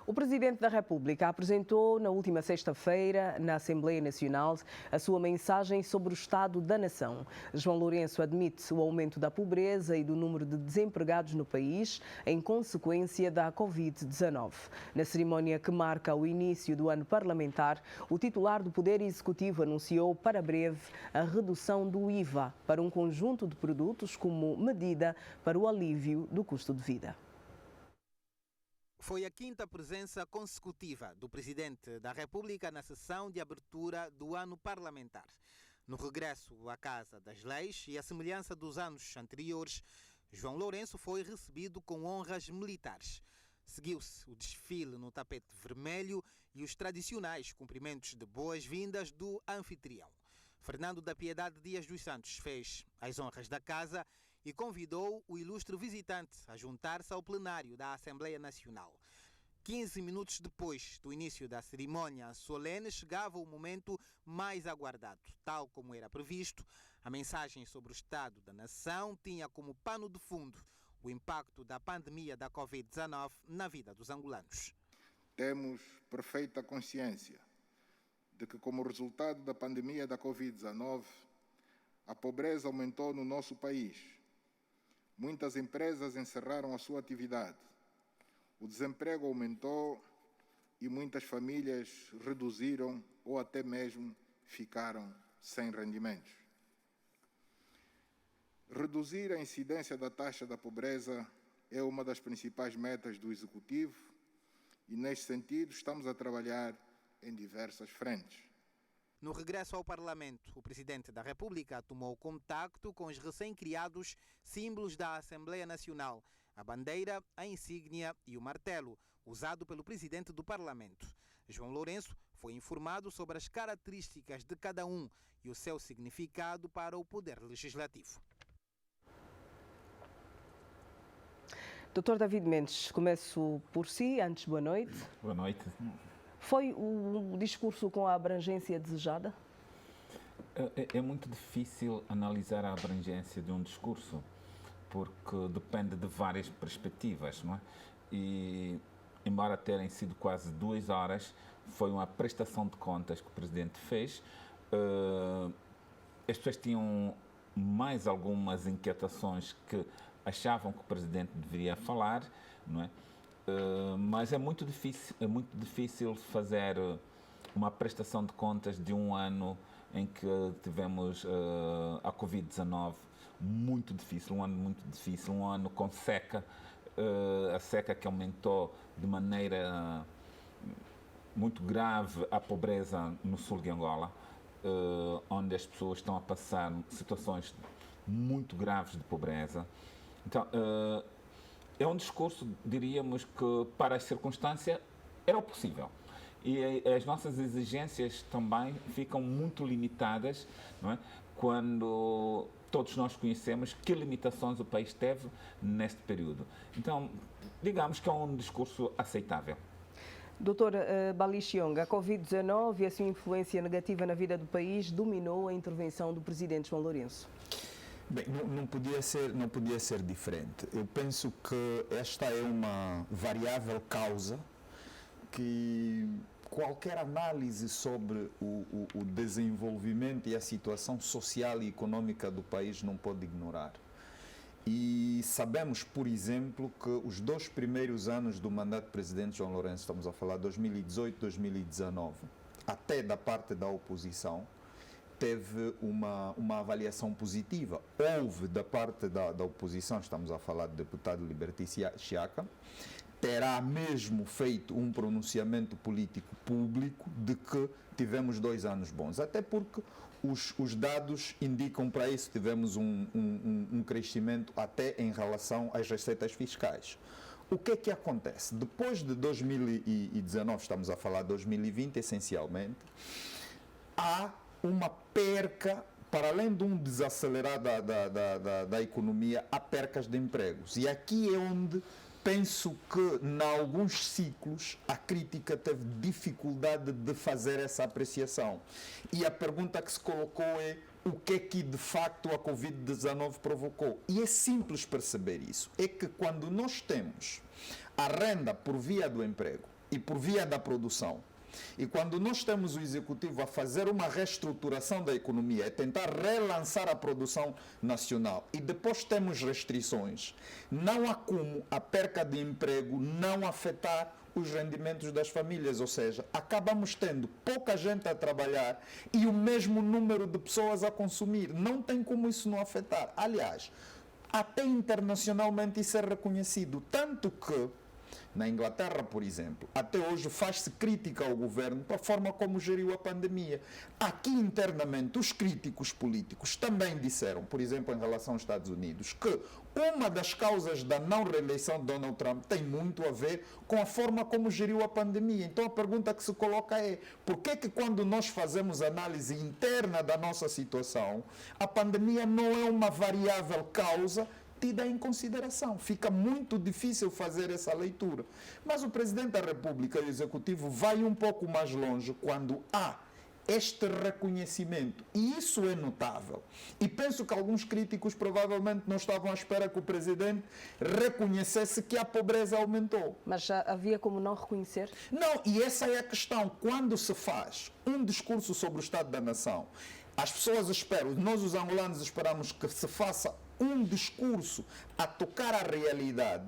O Presidente da República apresentou na última sexta-feira, na Assembleia Nacional, a sua mensagem sobre o estado da nação. João Lourenço admite o aumento da pobreza e do número de desempregados no país em consequência da Covid-19. Na cerimónia que marca o início do ano parlamentar, o titular do Poder Executivo anunciou para breve a redução do IVA para um conjunto de produtos como medida para o alívio do custo de vida. Foi a quinta presença consecutiva do Presidente da República na sessão de abertura do ano parlamentar. No regresso à Casa das Leis e à semelhança dos anos anteriores, João Lourenço foi recebido com honras militares. Seguiu-se o desfile no tapete vermelho e os tradicionais cumprimentos de boas-vindas do anfitrião. Fernando da Piedade Dias dos Santos fez as honras da casa e convidou o ilustre visitante a juntar-se ao plenário da Assembleia Nacional. 15 minutos depois do início da cerimónia solene, chegava o momento mais aguardado. Tal como era previsto, a mensagem sobre o estado da nação tinha como pano de fundo o impacto da pandemia da Covid-19 na vida dos angolanos. Temos perfeita consciência de que, como resultado da pandemia da Covid-19, a pobreza aumentou no nosso país. Muitas empresas encerraram a sua atividade. O desemprego aumentou e muitas famílias reduziram ou até mesmo ficaram sem rendimentos. Reduzir a incidência da taxa da pobreza é uma das principais metas do Executivo e, neste sentido, estamos a trabalhar em diversas frentes. No regresso ao Parlamento, o Presidente da República tomou contacto com os recém-criados símbolos da Assembleia Nacional, a bandeira, a insígnia e o martelo, usado pelo Presidente do Parlamento. João Lourenço foi informado sobre as características de cada um e o seu significado para o Poder Legislativo. Dr. David Mendes, começo por si. Antes, boa noite. Boa noite. Foi o discurso com a abrangência desejada? É muito difícil analisar a abrangência de um discurso, porque depende de várias perspectivas, não é? E, embora terem sido quase 2 horas, foi uma prestação de contas que o Presidente fez. As pessoas tinham mais algumas inquietações que achavam que o Presidente deveria falar, não é? Mas é muito difícil fazer uma prestação de contas de um ano em que tivemos a Covid-19 muito difícil, um ano com seca, a seca que aumentou de maneira muito grave a pobreza no sul de Angola, onde as pessoas estão a passar situações muito graves de pobreza. Então, é um discurso, diríamos, que para as circunstâncias era o possível. E as nossas exigências também ficam muito limitadas, não é? Quando todos nós conhecemos que limitações o país teve neste período. Então, digamos que é um discurso aceitável. Doutora Balixiong, a Covid-19 e a sua influência negativa na vida do país dominou a intervenção do Presidente João Lourenço. Bem, não podia ser diferente. Eu penso que esta é uma variável causa que qualquer análise sobre o desenvolvimento e a situação social e econômica do país não pode ignorar. E sabemos, por exemplo, que os 2 primeiros anos do mandato do Presidente João Lourenço, estamos a falar de 2018, 2019, até da parte da oposição, teve uma avaliação positiva. Houve da parte da oposição, estamos a falar do deputado Liberty Chiaka, terá mesmo feito um pronunciamento político público de que tivemos 2 anos bons, até porque os dados indicam para isso. Tivemos um crescimento até em relação às receitas fiscais. O que é que acontece? Depois de 2019, estamos a falar de 2020 essencialmente, há uma perca, para além de um desacelerar da economia, há percas de empregos. E aqui é onde penso que, em alguns ciclos, a crítica teve dificuldade de fazer essa apreciação. E a pergunta que se colocou é: o que é que de facto a Covid-19 provocou? E é simples perceber isso. É que quando nós temos a renda por via do emprego e por via da produção. E quando nós temos o Executivo a fazer uma reestruturação da economia, é tentar relançar a produção nacional, e depois temos restrições, não há como a perca de emprego não afetar os rendimentos das famílias, ou seja, acabamos tendo pouca gente a trabalhar e o mesmo número de pessoas a consumir. Não tem como isso não afetar. Aliás, até internacionalmente isso é reconhecido, tanto que na Inglaterra, por exemplo, até hoje faz-se crítica ao governo pela forma como geriu a pandemia. Aqui internamente, os críticos políticos também disseram, por exemplo, em relação aos Estados Unidos, que uma das causas da não reeleição de Donald Trump tem muito a ver com a forma como geriu a pandemia. Então a pergunta que se coloca é, por que que quando nós fazemos análise interna da nossa situação, a pandemia não é uma variável causa tida em consideração? Fica muito difícil fazer essa leitura. Mas o Presidente da República e o Executivo vai um pouco mais longe quando há este reconhecimento. E isso é notável. E penso que alguns críticos provavelmente não estavam à espera que o Presidente reconhecesse que a pobreza aumentou. Mas já havia como não reconhecer? Não, e essa é a questão. Quando se faz um discurso sobre o Estado da Nação, as pessoas esperam, nós os angolanos esperamos que se faça um discurso a tocar a realidade.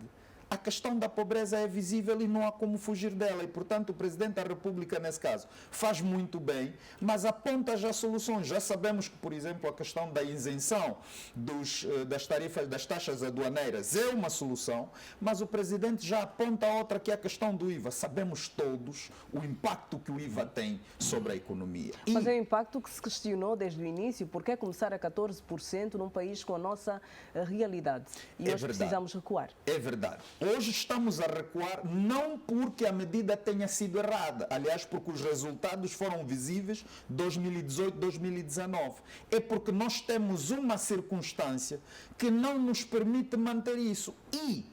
A questão da pobreza é visível e não há como fugir dela. E, portanto, o Presidente da República, nesse caso, faz muito bem, mas aponta já soluções. Já sabemos que, por exemplo, a questão da isenção das tarifas, das taxas aduaneiras é uma solução, mas o Presidente já aponta outra, que é a questão do IVA. Sabemos todos o impacto que o IVA tem sobre a economia. Mas é um impacto que se questionou desde o início. Por que começar a 14% num país com a nossa realidade? E hoje precisamos recuar. É verdade. Hoje estamos a recuar não porque a medida tenha sido errada, aliás, porque os resultados foram visíveis 2018, 2019. É porque nós temos uma circunstância que não nos permite manter isso. E,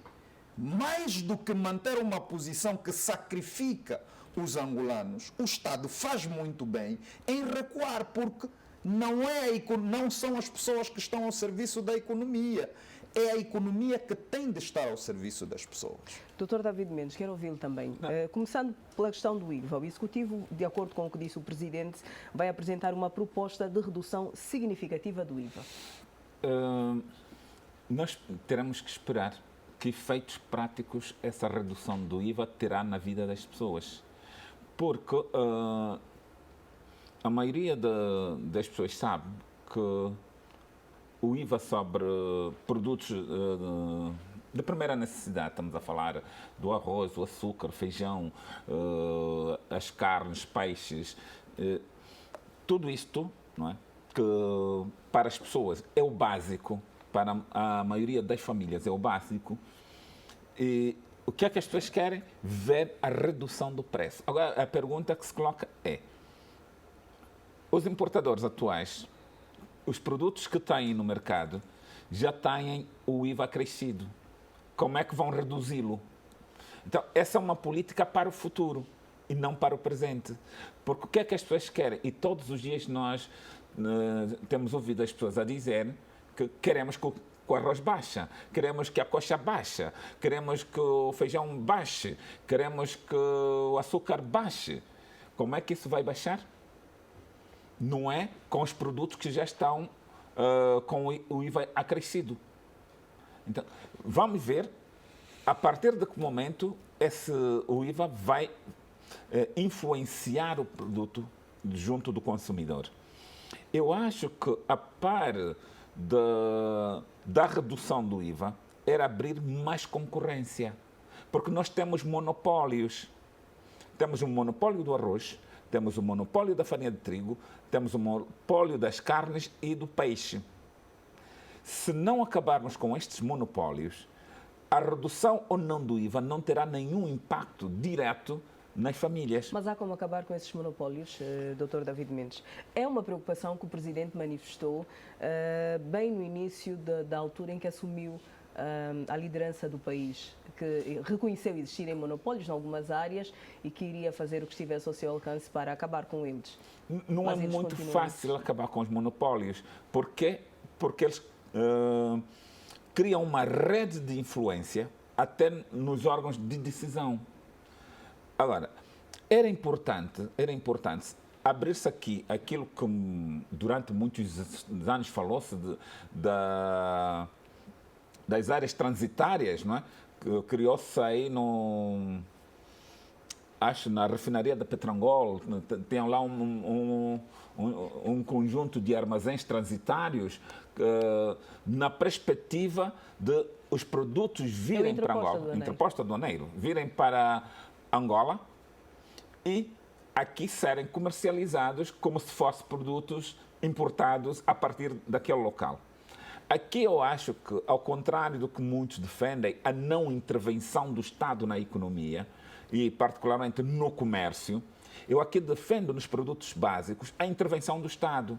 mais do que manter uma posição que sacrifica os angolanos, o Estado faz muito bem em recuar, porque não são as pessoas que estão ao serviço da economia. É a economia que tem de estar ao serviço das pessoas. Dr. David Mendes, quero ouvi-lo também. Começando pela questão do IVA, o Executivo, de acordo com o que disse o Presidente, vai apresentar uma proposta de redução significativa do IVA. Nós teremos que esperar que efeitos práticos essa redução do IVA terá na vida das pessoas. Porque a maioria das pessoas sabe que o IVA sobre produtos de primeira necessidade, estamos a falar do arroz, o açúcar, feijão, as carnes, peixes, tudo isto, não é? Que para as pessoas é o básico, para a maioria das famílias é o básico. E o que é que as pessoas querem? Ver a redução do preço. Agora, a pergunta que se coloca é, os importadores atuais, os produtos que têm no mercado já têm o IVA acrescido. Como é que vão reduzi-lo? Então, essa é uma política para o futuro e não para o presente. Porque o que é que as pessoas querem? E todos os dias nós temos ouvido as pessoas a dizer que queremos que o arroz baixe, queremos que a coxa baixe, queremos que o feijão baixe, queremos que o açúcar baixe. Como é que isso vai baixar? Não é com os produtos que já estão com o IVA acrescido. Então, vamos ver a partir de que momento o IVA vai influenciar o produto junto do consumidor. Eu acho que a par da redução do IVA era abrir mais concorrência, porque nós temos monopólios. Temos um monopólio do arroz, temos o monopólio da farinha de trigo, temos o monopólio das carnes e do peixe. Se não acabarmos com estes monopólios, a redução ou não do IVA não terá nenhum impacto direto nas famílias. Mas há como acabar com esses monopólios, Dr. David Mendes? É uma preocupação que o Presidente manifestou bem no início da altura em que assumiu a liderança do país, que reconheceu existirem monopólios em algumas áreas e que iria fazer o que estivesse ao seu alcance para acabar com eles. Não é muito fácil acabar com os monopólios. Porquê? Porque eles criam uma rede de influência até nos órgãos de decisão. Agora, era importante abrir-se aqui aquilo que durante muitos anos falou-se das áreas transitárias, não é? Que criou-se aí acho na refinaria da Petrangol, tem lá um conjunto de armazéns transitários na perspectiva de os produtos virem para Angola, interposto aduaneiro, virem para Angola e aqui serem comercializados como se fossem produtos importados a partir daquele local. Aqui eu acho que, ao contrário do que muitos defendem, a não intervenção do Estado na economia e particularmente no comércio, eu aqui defendo nos produtos básicos a intervenção do Estado.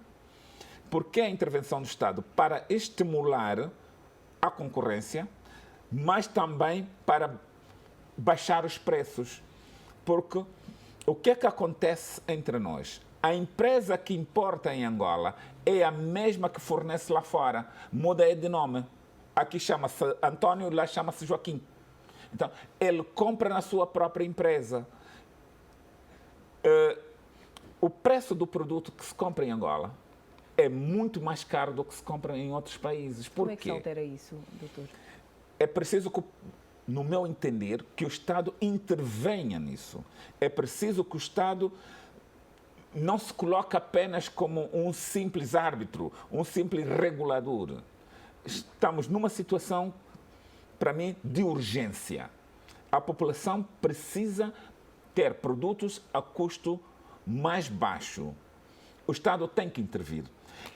Por que a intervenção do Estado? Para estimular a concorrência, mas também para baixar os preços. Porque o que é que acontece entre nós? A empresa que importa em Angola é a mesma que fornece lá fora. Muda de nome. Aqui chama-se António, lá chama-se Joaquim. Então, ele compra na sua própria empresa. O preço do produto que se compra em Angola é muito mais caro do que se compra em outros países. Por Como é que quê? se altera isso, doutor? É preciso que, no meu entender, que o Estado intervenha nisso. É preciso que o Estado não se coloque apenas como um simples árbitro, um simples regulador. Estamos numa situação, para mim, de urgência. A população precisa ter produtos a custo mais baixo. O Estado tem que intervir.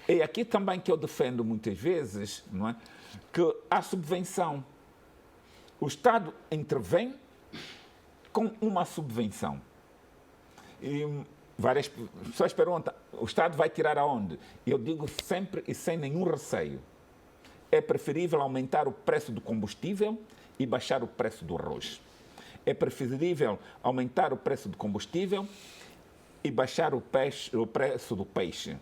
É aqui também que eu defendo muitas vezes, não é, que há subvenção. O Estado intervém com uma subvenção. E várias pessoas perguntam, o Estado vai tirar aonde? Eu digo sempre e sem nenhum receio. É preferível aumentar o preço do combustível e baixar o preço do arroz. É preferível aumentar o preço do combustível e baixar o preço do peixe.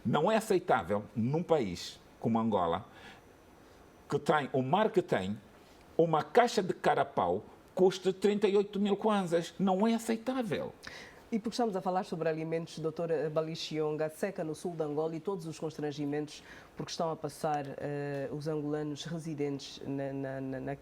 Não é aceitável, num país como Angola, que tem o mar que tem, uma caixa de carapau custa 38 mil kwanzas. Não é aceitável. E porque estamos a falar sobre alimentos, doutora Balixionga, a seca no sul de Angola e todos os constrangimentos porque estão a passar os angolanos residentes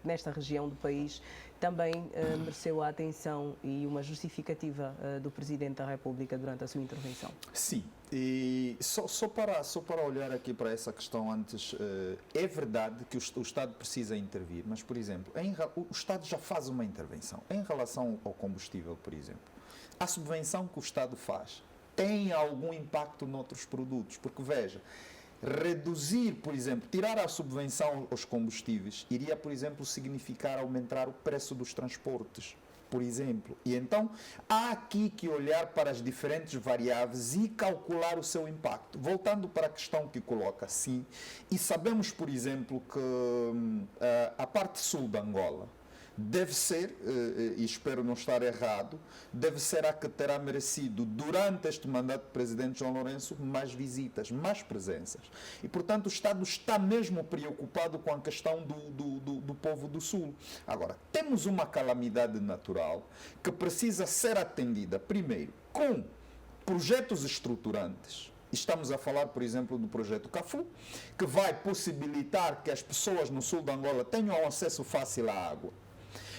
nesta região do país, também mereceu a atenção e uma justificativa do Presidente da República durante a sua intervenção. Sim, e só para olhar aqui para essa questão antes, é verdade que o Estado precisa intervir, mas, por exemplo, o Estado já faz uma intervenção. Em relação ao combustível, por exemplo, a subvenção que o Estado faz tem algum impacto noutros produtos? Porque, veja, reduzir, por exemplo, tirar a subvenção aos combustíveis iria, por exemplo, significar aumentar o preço dos transportes, por exemplo. E então, há aqui que olhar para as diferentes variáveis e calcular o seu impacto. Voltando para a questão que coloca, sim, e sabemos, por exemplo, que a parte sul de Angola deve ser, e espero não estar errado, deve ser a que terá merecido, durante este mandato do Presidente João Lourenço, mais visitas, mais presenças. E, portanto, o Estado está mesmo preocupado com a questão do povo do Sul. Agora, temos uma calamidade natural que precisa ser atendida, primeiro, com projetos estruturantes. Estamos a falar, por exemplo, do projeto CAFU, que vai possibilitar que as pessoas no sul de Angola tenham acesso fácil à água.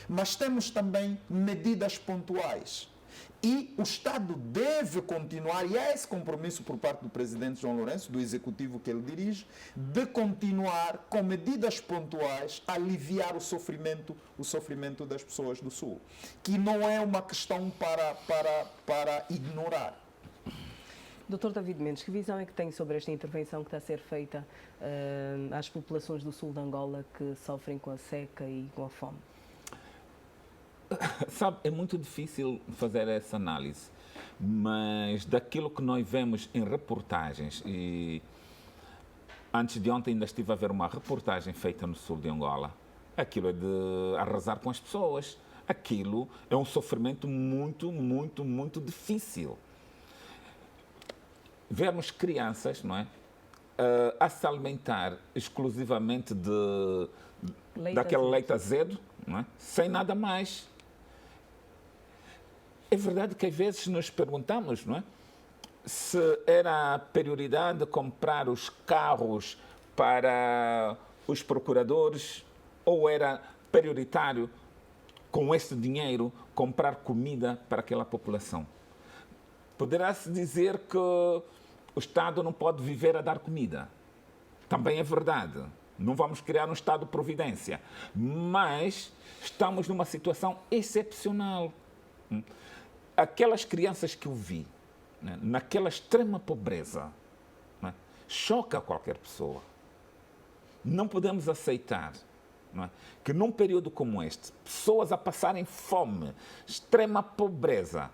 Mas temos também medidas pontuais. E o Estado deve continuar, e há esse compromisso por parte do Presidente João Lourenço, do Executivo que ele dirige, de continuar com medidas pontuais a aliviar o sofrimento das pessoas do Sul. Que não é uma questão para ignorar. Dr. David Mendes, que visão é que tem sobre esta intervenção que está a ser feita às populações do sul de Angola que sofrem com a seca e com a fome? Sabe, é muito difícil fazer essa análise, mas daquilo que nós vemos em reportagens, e antes de ontem ainda estive a ver uma reportagem feita no sul de Angola, aquilo é de arrasar com as pessoas. Aquilo é um sofrimento muito, muito, muito difícil. Vermos crianças, não é, a se alimentar exclusivamente daquele leite azedo, não é, sem nada mais. é verdade que às vezes nos perguntamos, não é? Se era a prioridade comprar os carros para os procuradores ou era prioritário, com esse dinheiro, comprar comida para aquela população. Poderá-se dizer que o Estado não pode viver a dar comida. Também é verdade. Não vamos criar um Estado de providência. Mas estamos numa situação excepcional. Aquelas crianças que eu vi, né, naquela extrema pobreza, né, choca qualquer pessoa. Não podemos aceitar, não é, que num período como este, pessoas a passarem fome, extrema pobreza,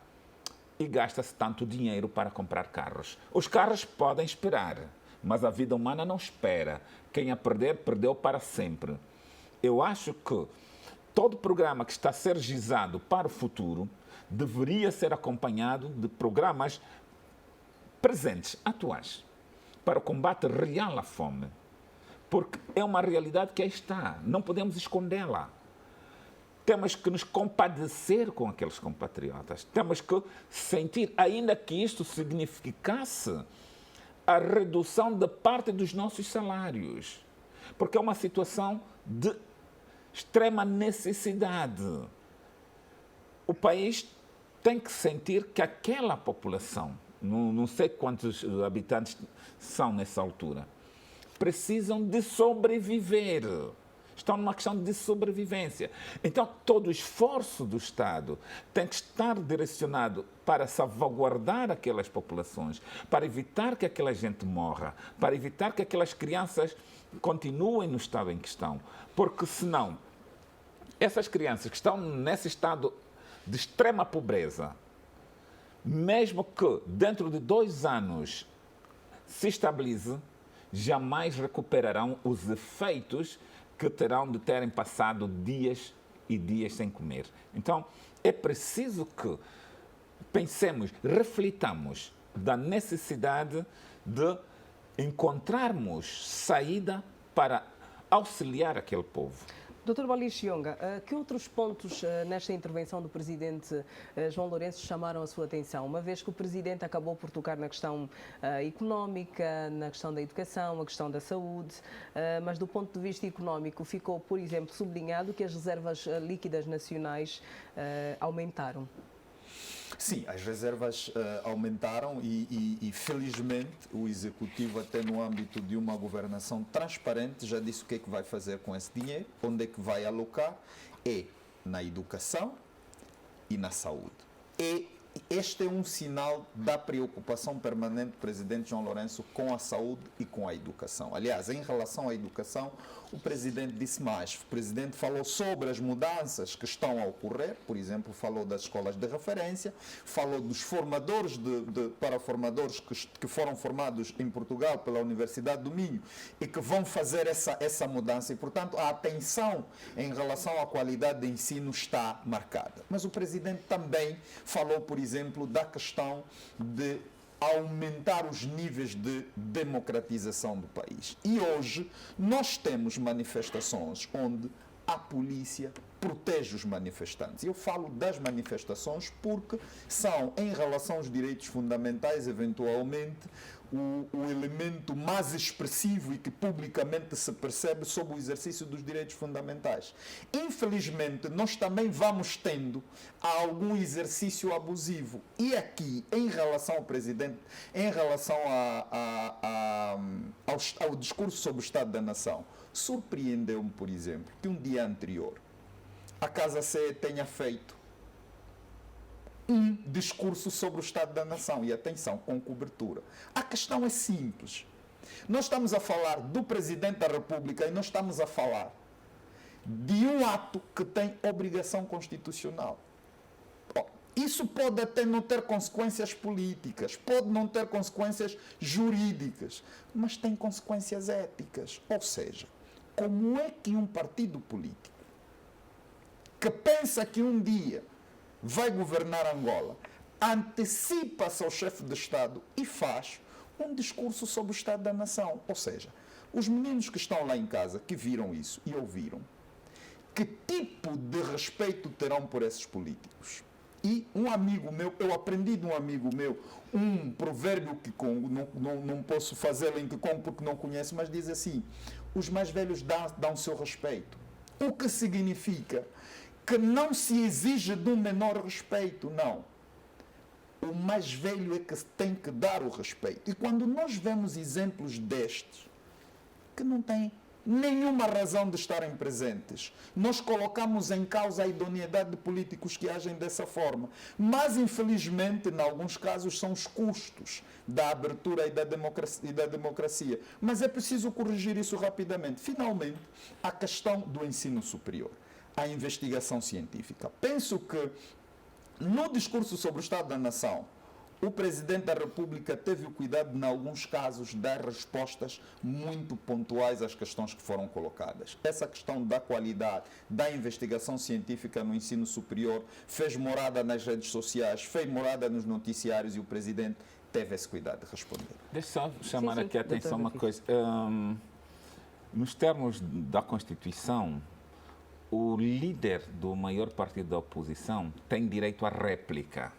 e gasta-se tanto dinheiro para comprar carros. Os carros podem esperar, mas a vida humana não espera. Quem a perder, perdeu para sempre. Eu acho que todo programa que está a ser gizado para o futuro deveria ser acompanhado de programas presentes, atuais, para o combate real à fome. Porque é uma realidade que aí está, não podemos escondê-la. Temos que nos compadecer com aqueles compatriotas. Temos que sentir, ainda que isto significasse a redução de parte dos nossos salários. Porque é uma situação de extrema necessidade. O país tem que sentir que aquela população, não sei quantos habitantes são nessa altura, precisam de sobreviver. Estão numa questão de sobrevivência. Então, todo o esforço do Estado tem que estar direcionado para salvaguardar aquelas populações, para evitar que aquela gente morra, para evitar que aquelas crianças continuem no estado em que estão. Porque, senão, essas crianças que estão nesse estado de extrema pobreza, mesmo que dentro de 2 anos se estabilize, jamais recuperarão os efeitos que terão de terem passado dias e dias sem comer. Então, é preciso que pensemos, reflitamos da necessidade de encontrarmos saída para auxiliar aquele povo. Dr. Wallis Chionga, que outros pontos nesta intervenção do Presidente João Lourenço chamaram a sua atenção, uma vez que o Presidente acabou por tocar na questão económica, na questão da educação, a questão da saúde, mas do ponto de vista económico ficou, por exemplo, sublinhado que as reservas líquidas nacionais aumentaram. Sim, as reservas aumentaram e felizmente o Executivo, até no âmbito de uma governação transparente, já disse o que é que vai fazer com esse dinheiro, onde é que vai alocar, é na educação e na saúde. E este é um sinal da preocupação permanente do Presidente João Lourenço com a saúde e com a educação. Aliás, em relação à educação, o Presidente disse mais. O Presidente falou sobre as mudanças que estão a ocorrer, por exemplo, falou das escolas de referência, falou dos formadores para formadores que foram formados em Portugal pela Universidade do Minho e que vão fazer essa mudança. E, portanto, a atenção em relação à qualidade de ensino está marcada. Mas o Presidente também falou, por exemplo, da questão de aumentar os níveis de democratização do país. E hoje nós temos manifestações onde a polícia protege os manifestantes. Eu falo das manifestações porque são, em relação aos direitos fundamentais, eventualmente, o elemento mais expressivo e que publicamente se percebe sobre o exercício dos direitos fundamentais. Infelizmente, nós também vamos tendo algum exercício abusivo. E aqui, em relação ao Presidente, em relação ao discurso sobre o Estado da Nação, surpreendeu-me, por exemplo, que um dia anterior a Casa C tenha feito um discurso sobre o Estado da Nação. E atenção, com cobertura. A questão é simples. Nós estamos a falar do Presidente da República e nós estamos a falar de um ato que tem obrigação constitucional. Isso pode até não ter consequências políticas, pode não ter consequências jurídicas, mas tem consequências éticas. Ou seja, como é que um partido político que pensa que um dia vai governar Angola antecipa-se ao chefe de Estado e faz um discurso sobre o Estado da Nação? Ou seja, os meninos que estão lá em casa, que viram isso e ouviram, que tipo de respeito terão por esses políticos? E um amigo meu, eu aprendi de um amigo meu, um provérbio que não posso fazê-lo em Kikongo porque não conheço, mas diz assim: os mais velhos dão seu respeito. O que significa que não se exige de um menor respeito, não. O mais velho é que tem que dar o respeito. E quando nós vemos exemplos destes, que não têm nenhuma razão de estarem presentes, nós colocamos em causa a idoneidade de políticos que agem dessa forma. Mas, infelizmente, em alguns casos, são os custos da abertura e da democracia. Mas é preciso corrigir isso rapidamente. Finalmente, a questão do ensino superior, a investigação científica. Penso que, no discurso sobre o Estado da Nação, o Presidente da República teve o cuidado, em alguns casos, de dar respostas muito pontuais às questões que foram colocadas. Essa questão da qualidade da investigação científica no ensino superior fez morada nas redes sociais, fez morada nos noticiários e o Presidente teve esse cuidado de responder. Deixa eu só chamar aqui a atenção uma coisa. Nos termos da Constituição, o líder do maior partido da oposição tem direito à réplica.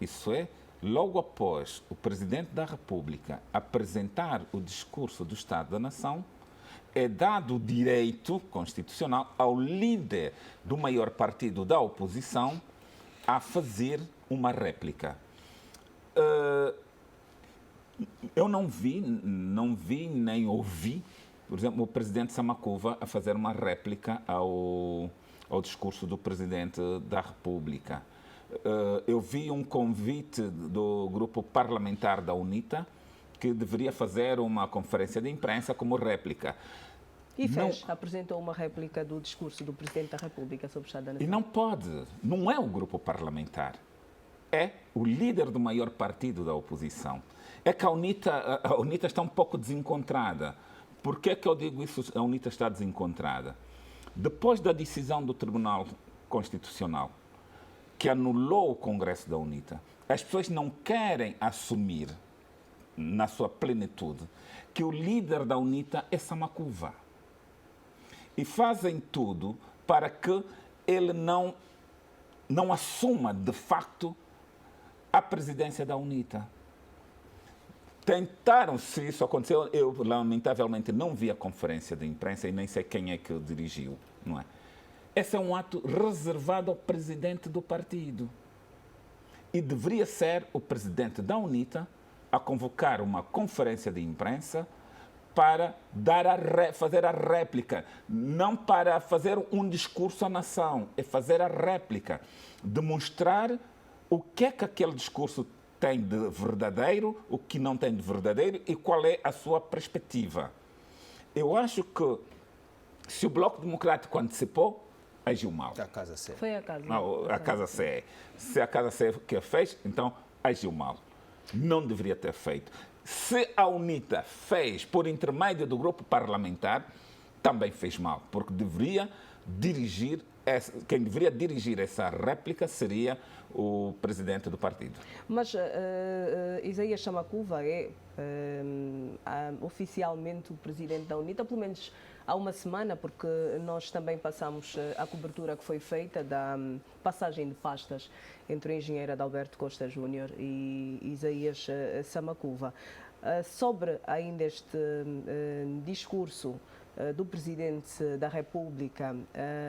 Isso é, logo após o Presidente da República apresentar o discurso do Estado da Nação, é dado o direito constitucional ao líder do maior partido da oposição a fazer uma réplica. Eu não vi nem ouvi, por exemplo, o Presidente Samakuva a fazer uma réplica ao discurso do Presidente da República. Eu vi um convite do grupo parlamentar da UNITA que deveria fazer uma conferência de imprensa como réplica. E fez, apresentou uma réplica do discurso do Presidente da República sobre o Estado da Nação. E não pode, não é o grupo parlamentar, é o líder do maior partido da oposição. É que a UNITA está um pouco desencontrada. Por que é que eu digo isso, a UNITA está desencontrada? Depois da decisão do Tribunal Constitucional, que anulou o Congresso da UNITA, as pessoas não querem assumir, na sua plenitude, que o líder da UNITA é Samakuva. E fazem tudo para que ele não assuma, de facto, a presidência da UNITA. Tentaram, se isso aconteceu, eu lamentavelmente não vi a conferência de imprensa e nem sei quem é que dirigiu, não é? Esse é um ato reservado ao presidente do partido. E deveria ser o presidente da UNITA a convocar uma conferência de imprensa para fazer a réplica, não para fazer um discurso à nação, é fazer a réplica, demonstrar o que é que aquele discurso tem de verdadeiro, o que não tem de verdadeiro e qual é a sua perspectiva. Eu acho que se o Bloco Democrático antecipou, agiu mal. A Casa C. Foi a Casa. Não, a Casa C. Se a Casa C que a fez, então agiu mal. Não deveria ter feito. Se a UNITA fez por intermédio do grupo parlamentar, também fez mal, porque quem deveria dirigir essa réplica seria o presidente do partido. Mas Isaías Samakuva é oficialmente o presidente da UNITA, pelo menos há uma semana, porque nós também passamos a cobertura que foi feita da passagem de pastas entre o engenheiro Adalberto Costa Júnior e Isaías Samakuva. Sobre ainda este discurso do Presidente da República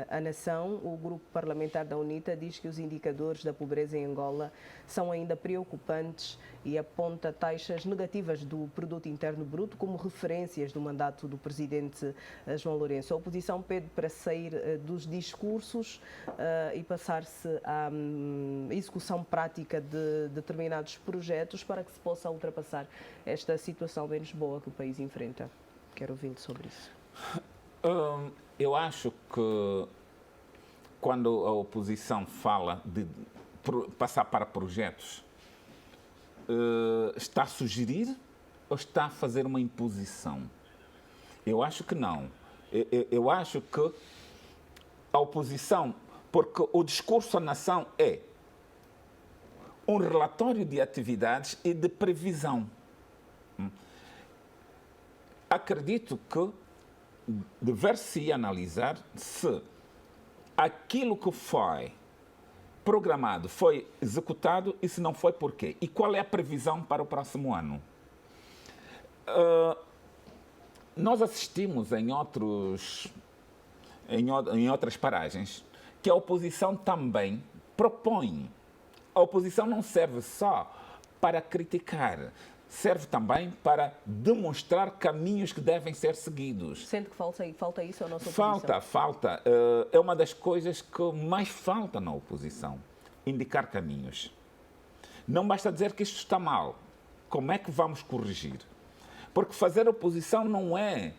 à nação, o grupo parlamentar da UNITA diz que os indicadores da pobreza em Angola são ainda preocupantes e aponta taxas negativas do produto interno bruto como referências do mandato do Presidente João Lourenço. A oposição pede para sair dos discursos e passar-se à execução prática de determinados projetos para que se possa ultrapassar esta situação menos boa que o país enfrenta. Quero ouvi-lo sobre isso. Eu acho que quando a oposição fala de passar para projetos, está a sugerir ou está a fazer uma imposição? Eu acho que não. Eu acho que a oposição, porque o discurso à nação é um relatório de atividades e de previsão. Acredito que dever-se analisar se aquilo que foi programado foi executado e se não foi, por quê? E qual é a previsão para o próximo ano? Nós assistimos em outras paragens que a oposição também propõe. A oposição não serve só para criticar, serve também para demonstrar caminhos que devem ser seguidos. Sente que falta isso à nossa oposição? Falta. É uma das coisas que mais falta na oposição. Indicar caminhos. Não basta dizer que isto está mal. Como é que vamos corrigir? Porque fazer oposição não é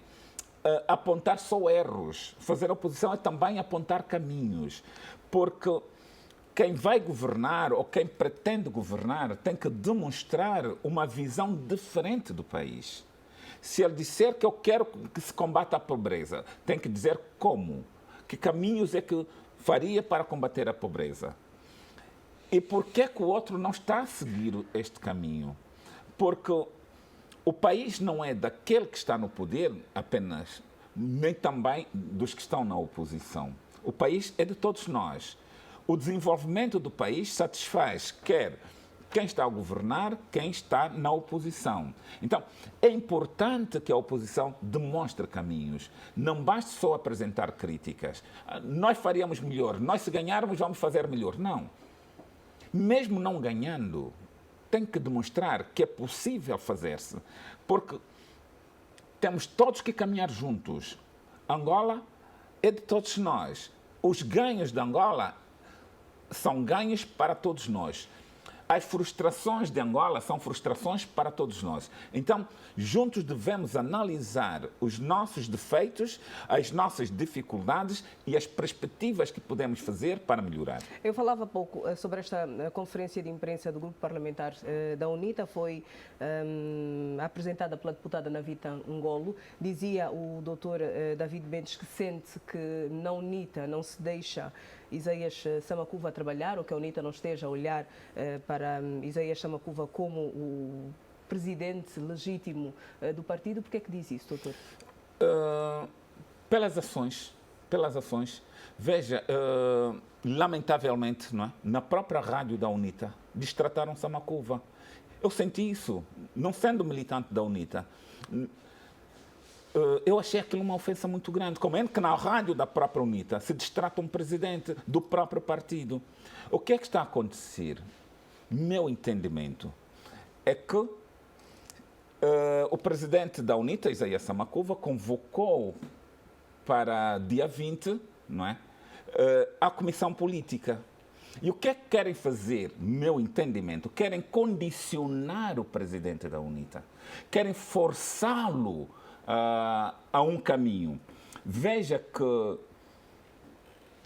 apontar só erros. Fazer oposição é também apontar caminhos. Porque quem vai governar ou quem pretende governar tem que demonstrar uma visão diferente do país. Se ele disser que eu quero que se combata a pobreza, tem que dizer como, que caminhos é que faria para combater a pobreza. E por que o outro não está a seguir este caminho? Porque o país não é daquele que está no poder apenas, nem também dos que estão na oposição. O país é de todos nós. O desenvolvimento do país satisfaz quer quem está a governar, quem está na oposição. Então, é importante que a oposição demonstre caminhos. Não basta só apresentar críticas. Nós faríamos melhor, nós se ganharmos vamos fazer melhor. Não. Mesmo não ganhando, tem que demonstrar que é possível fazer-se. Porque temos todos que caminhar juntos. Angola é de todos nós. Os ganhos de Angola são ganhos para todos nós. As frustrações de Angola são frustrações para todos nós. Então, juntos devemos analisar os nossos defeitos, as nossas dificuldades e as perspectivas que podemos fazer para melhorar. Eu falava há pouco sobre esta conferência de imprensa do Grupo Parlamentar da UNITA, foi apresentada pela deputada Navita Ngolo. Dizia o doutor David Mendes que sente que na UNITA não se deixa Isaías Samakuva trabalhar, ou que a UNITA não esteja a olhar para Isaías Samakuva como o presidente legítimo do partido. Por que é que diz isso, doutor? Pelas ações. Veja, lamentavelmente, não é? Na própria rádio da UNITA, destrataram Samakuva. Eu senti isso, não sendo militante da UNITA. Eu achei aquilo uma ofensa muito grande. Como é que na rádio da própria UNITA se destrata um presidente do próprio partido? O que é que está a acontecer? Meu entendimento é que o presidente da UNITA, Isaías Samakuva, convocou para dia 20, não é, a comissão política. E o que é que querem fazer? Meu entendimento, querem condicionar o presidente da UNITA. Querem forçá-lo a um caminho. Veja que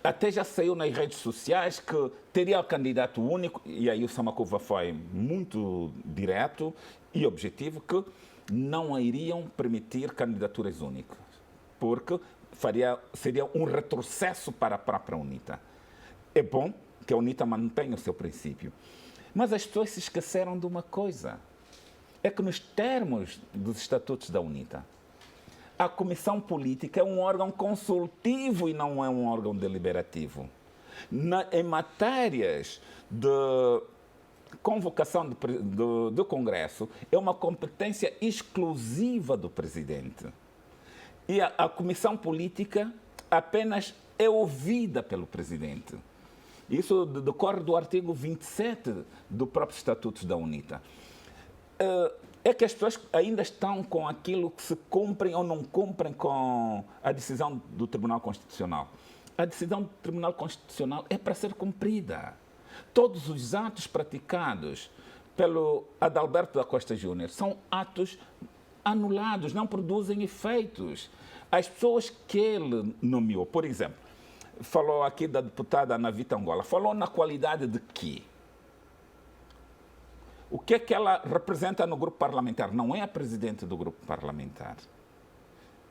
até já saiu nas redes sociais que teria o candidato único, e aí o Samakuva foi muito direto e objetivo, que não iriam permitir candidaturas únicas, porque seria um retrocesso para a própria UNITA. É bom que a UNITA mantenha o seu princípio, mas as pessoas se esqueceram de uma coisa, é que nos termos dos estatutos da UNITA, a comissão política é um órgão consultivo e não é um órgão deliberativo. Em matérias de convocação do Congresso, é uma competência exclusiva do presidente. E a comissão política apenas é ouvida pelo presidente. Isso decorre do artigo 27 do próprio Estatuto da UNITA. É que as pessoas ainda estão com aquilo que se cumprem ou não cumprem com a decisão do Tribunal Constitucional. A decisão do Tribunal Constitucional é para ser cumprida. Todos os atos praticados pelo Adalberto da Costa Júnior são atos anulados, não produzem efeitos. As pessoas que ele nomeou, por exemplo, falou aqui da deputada Navita Ngolo, falou na qualidade de quê? O que é que ela representa no grupo parlamentar? Não é a presidente do grupo parlamentar,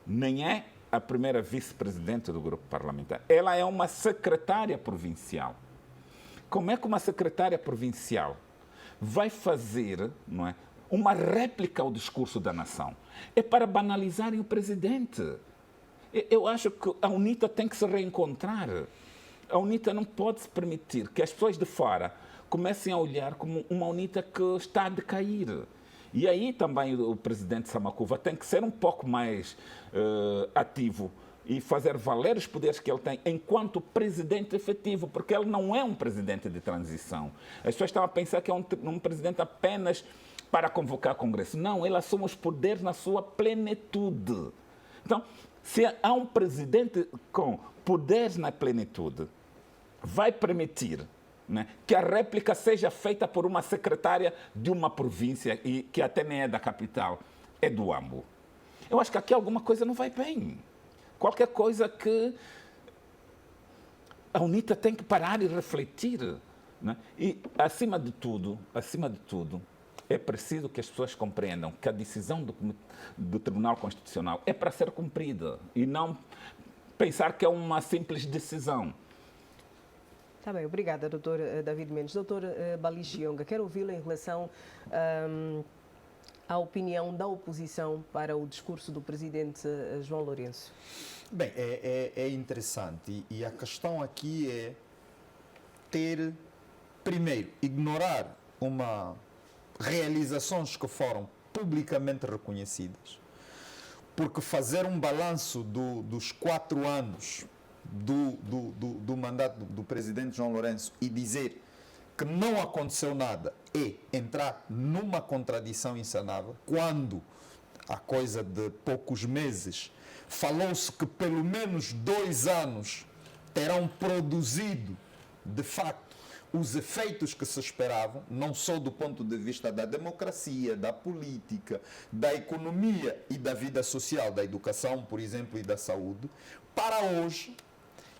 nem é a primeira vice-presidente do grupo parlamentar. Ela é uma secretária provincial. Como é que uma secretária provincial vai fazer, não é, uma réplica ao discurso da nação? É para banalizarem o presidente. Eu acho que a UNITA tem que se reencontrar. A UNITA não pode se permitir que as pessoas de fora comecem a olhar como uma UNITA que está a decair. E aí também o presidente Samakuva tem que ser um pouco mais ativo e fazer valer os poderes que ele tem enquanto presidente efetivo, porque ele não é um presidente de transição. As pessoas estão a pensar que é um presidente apenas para convocar Congresso. Não, ele assume os poderes na sua plenitude. Então, se há um presidente com poderes na plenitude, vai permitir, né, que a réplica seja feita por uma secretária de uma província, e que até nem é da capital, é do Ambo. Eu acho que aqui alguma coisa não vai bem. Qualquer coisa que a UNITA tem que parar e refletir. Né? E, acima de tudo, é preciso que as pessoas compreendam que a decisão do Tribunal Constitucional é para ser cumprida e não pensar que é uma simples decisão. Está bem, obrigada, doutor David Mendes. Doutor Balixionga, quero ouvi-lo em relação à opinião da oposição para o discurso do presidente João Lourenço. Bem, é interessante e a questão aqui é primeiro, ignorar realizações que foram publicamente reconhecidas, porque fazer um balanço dos 4 anos do mandato do presidente João Lourenço e dizer que não aconteceu nada é entrar numa contradição insanável, quando há coisa de poucos meses falou-se que pelo menos 2 anos terão produzido, de facto, os efeitos que se esperavam, não só do ponto de vista da democracia, da política, da economia e da vida social, da educação, por exemplo, e da saúde, para hoje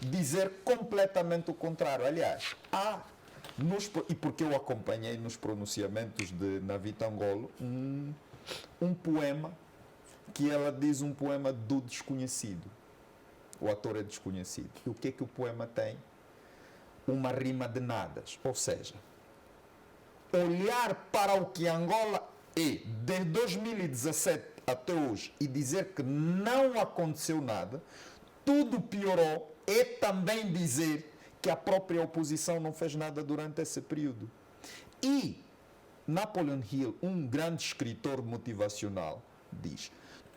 dizer completamente o contrário. Aliás, e porque eu acompanhei nos pronunciamentos de Navita Ngolo um poema que ela diz, um poema do desconhecido. O ator é desconhecido. E o que o poema tem? Uma rima de nadas. Ou seja, olhar para o que Angola é desde 2017 até hoje e dizer que não aconteceu nada, tudo piorou, é também dizer que a própria oposição não fez nada durante esse período. E Napoleon Hill, um grande escritor motivacional, diz: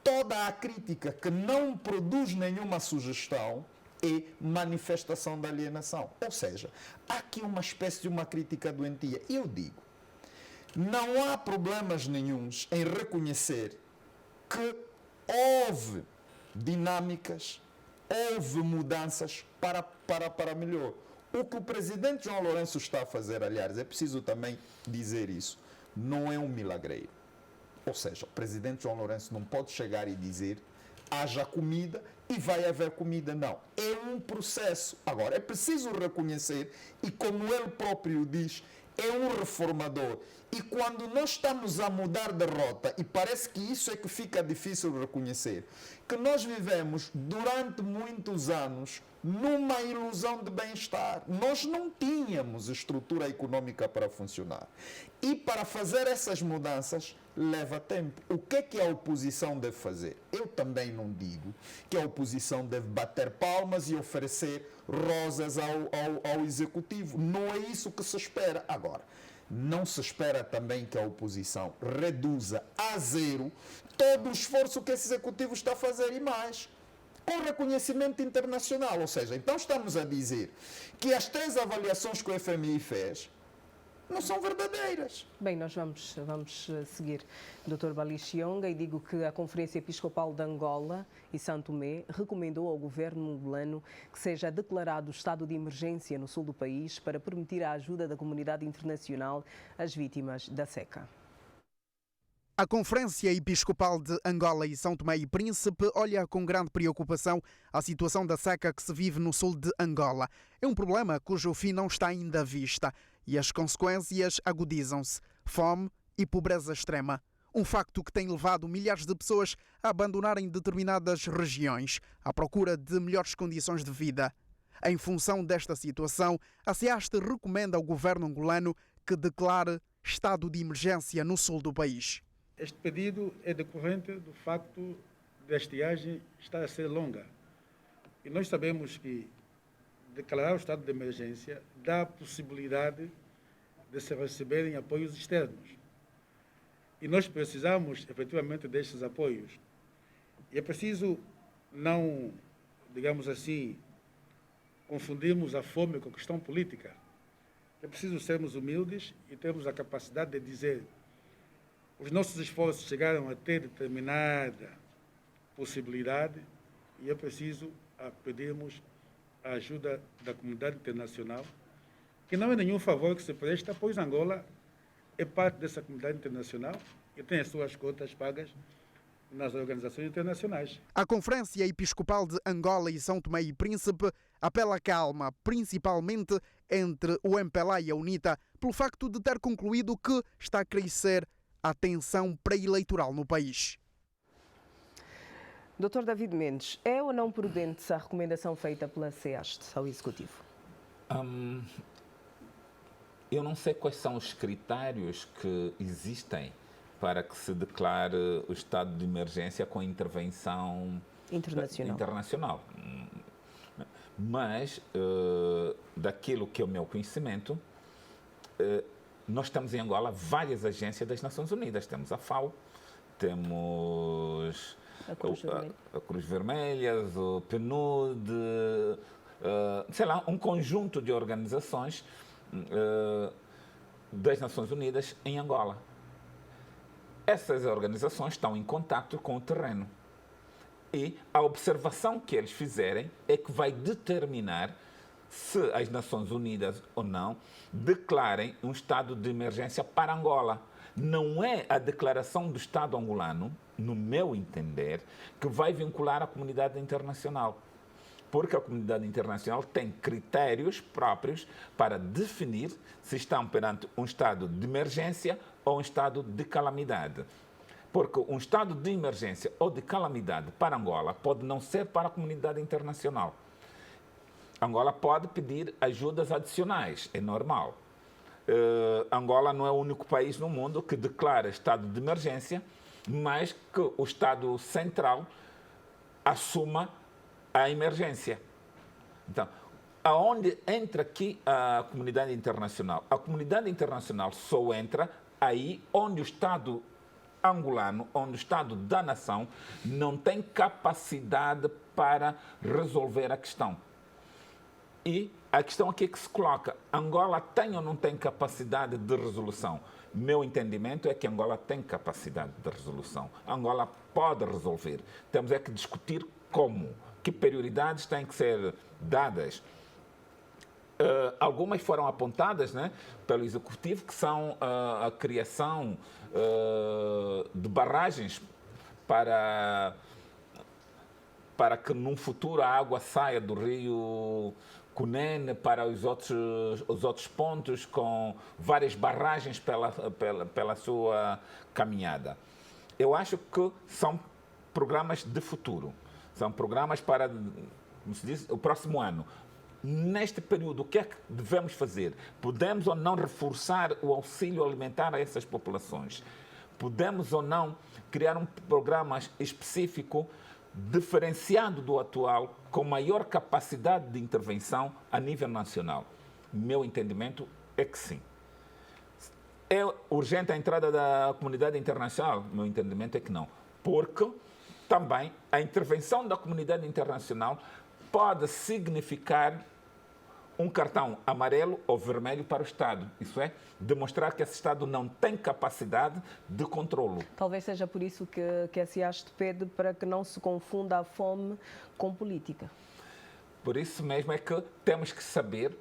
toda a crítica que não produz nenhuma sugestão é manifestação da alienação. Ou seja, há aqui uma espécie de uma crítica doentia. Eu digo, não há problemas nenhuns em reconhecer que houve dinâmicas, houve mudanças para melhor. O que o presidente João Lourenço está a fazer, aliás, é preciso também dizer isso, não é um milagreiro. Ou seja, o presidente João Lourenço não pode chegar e dizer haja comida e vai haver comida. Não. É um processo. Agora, é preciso reconhecer, e como ele próprio diz, é um reformador. E quando nós estamos a mudar de rota, e parece que isso é que fica difícil reconhecer, que nós vivemos durante muitos anos numa ilusão de bem-estar. Nós não tínhamos estrutura econômica para funcionar. E para fazer essas mudanças leva tempo. O que a oposição deve fazer? Eu também não digo que a oposição deve bater palmas e oferecer rosas ao executivo. Não é isso que se espera. Agora, não se espera também que a oposição reduza a zero todo o esforço que esse executivo está a fazer e mais, com reconhecimento internacional. Ou seja, então estamos a dizer que as 3 avaliações que o FMI fez não são verdadeiras. Bem, nós vamos seguir, Dr. Balixionga, e digo que a Conferência Episcopal de Angola e São Tomé recomendou ao governo angolano que seja declarado estado de emergência no sul do país para permitir a ajuda da comunidade internacional às vítimas da seca. A Conferência Episcopal de Angola e São Tomé e Príncipe olha com grande preocupação a situação da seca que se vive no sul de Angola. É um problema cujo fim não está ainda à vista e as consequências agudizam-se: fome e pobreza extrema. Um facto que tem levado milhares de pessoas a abandonarem determinadas regiões à procura de melhores condições de vida. Em função desta situação, a SEASTE recomenda ao governo angolano que declare estado de emergência no sul do país. Este pedido é decorrente do facto da estiagem estar a ser longa. E nós sabemos que declarar o estado de emergência dá a possibilidade de se receberem apoios externos. E nós precisamos, efetivamente, destes apoios. E é preciso não, digamos assim, confundirmos a fome com a questão política. É preciso sermos humildes e termos a capacidade de dizer: os nossos esforços chegaram a ter determinada possibilidade e é preciso pedirmos a ajuda da comunidade internacional, que não é nenhum favor que se presta, pois Angola é parte dessa comunidade internacional e tem as suas cotas pagas nas organizações internacionais. A Conferência Episcopal de Angola e São Tomé e Príncipe apela à calma, principalmente entre o MPLA e a UNITA, pelo facto de ter concluído que está a crescer a tensão pré-eleitoral no país. Dr. David Mendes, é ou não prudente a recomendação feita pela SEAST ao Executivo? Eu não sei quais são os critérios que existem para que se declare o estado de emergência com intervenção internacional. Mas, daquilo que é o meu conhecimento, nós temos em Angola várias agências das Nações Unidas. Temos a FAO, temos a Cruz Vermelha, o PNUD, sei lá, um conjunto de organizações das Nações Unidas em Angola. Essas organizações estão em contato com o terreno e a observação que eles fizerem é que vai determinar se as Nações Unidas ou não declarem um estado de emergência para Angola. Não é a declaração do Estado angolano, no meu entender, que vai vincular a comunidade internacional. Porque a comunidade internacional tem critérios próprios para definir se estão perante um estado de emergência ou um estado de calamidade. Porque um estado de emergência ou de calamidade para Angola pode não ser para a comunidade internacional. Angola pode pedir ajudas adicionais, é normal. Angola não é o único país no mundo que declara estado de emergência, mas que o Estado central assuma a emergência. Então, aonde entra aqui a comunidade internacional? A comunidade internacional só entra aí onde o Estado angolano, onde o Estado da nação não tem capacidade para resolver a questão. E a questão aqui é que se coloca: Angola tem ou não tem capacidade de resolução? Meu entendimento é que Angola tem capacidade de resolução. Angola pode resolver. Temos é que discutir como, que prioridades têm que ser dadas. Algumas foram apontadas, né, pelo Executivo, que são a criação de barragens para que num futuro a água saia do rio Cunene para os outros pontos, com várias barragens pela sua caminhada. Eu acho que são programas de futuro, são programas para, como se diz, o próximo ano. Neste período, o que é que devemos fazer? Podemos ou não reforçar o auxílio alimentar a essas populações? Podemos ou não criar um programa específico, diferenciado do atual, com maior capacidade de intervenção a nível nacional? Meu entendimento é que sim. É urgente a entrada da comunidade internacional? Meu entendimento é que não. Porque também a intervenção da comunidade internacional pode significar um cartão amarelo ou vermelho para o Estado. Isso é, demonstrar que esse Estado não tem capacidade de controlo. Talvez seja por isso que a SEAST pede para que não se confunda a fome com política. Por isso mesmo é que temos que saber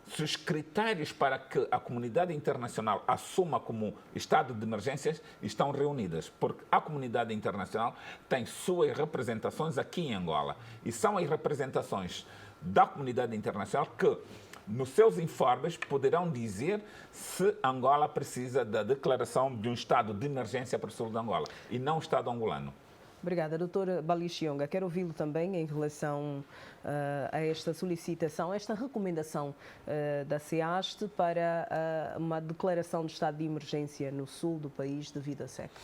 se os critérios para que a comunidade internacional assuma como estado de emergências estão reunidos, porque a comunidade internacional tem suas representações aqui em Angola e são as representações da comunidade internacional que, nos seus informes, poderão dizer se Angola precisa da declaração de um estado de emergência para o sul de Angola e não o Estado angolano. Obrigada, Dr. Balixionga. Quero ouvi-lo também em relação a esta solicitação, esta recomendação da SEAST para uma declaração de estado de emergência no sul do país devido à seca.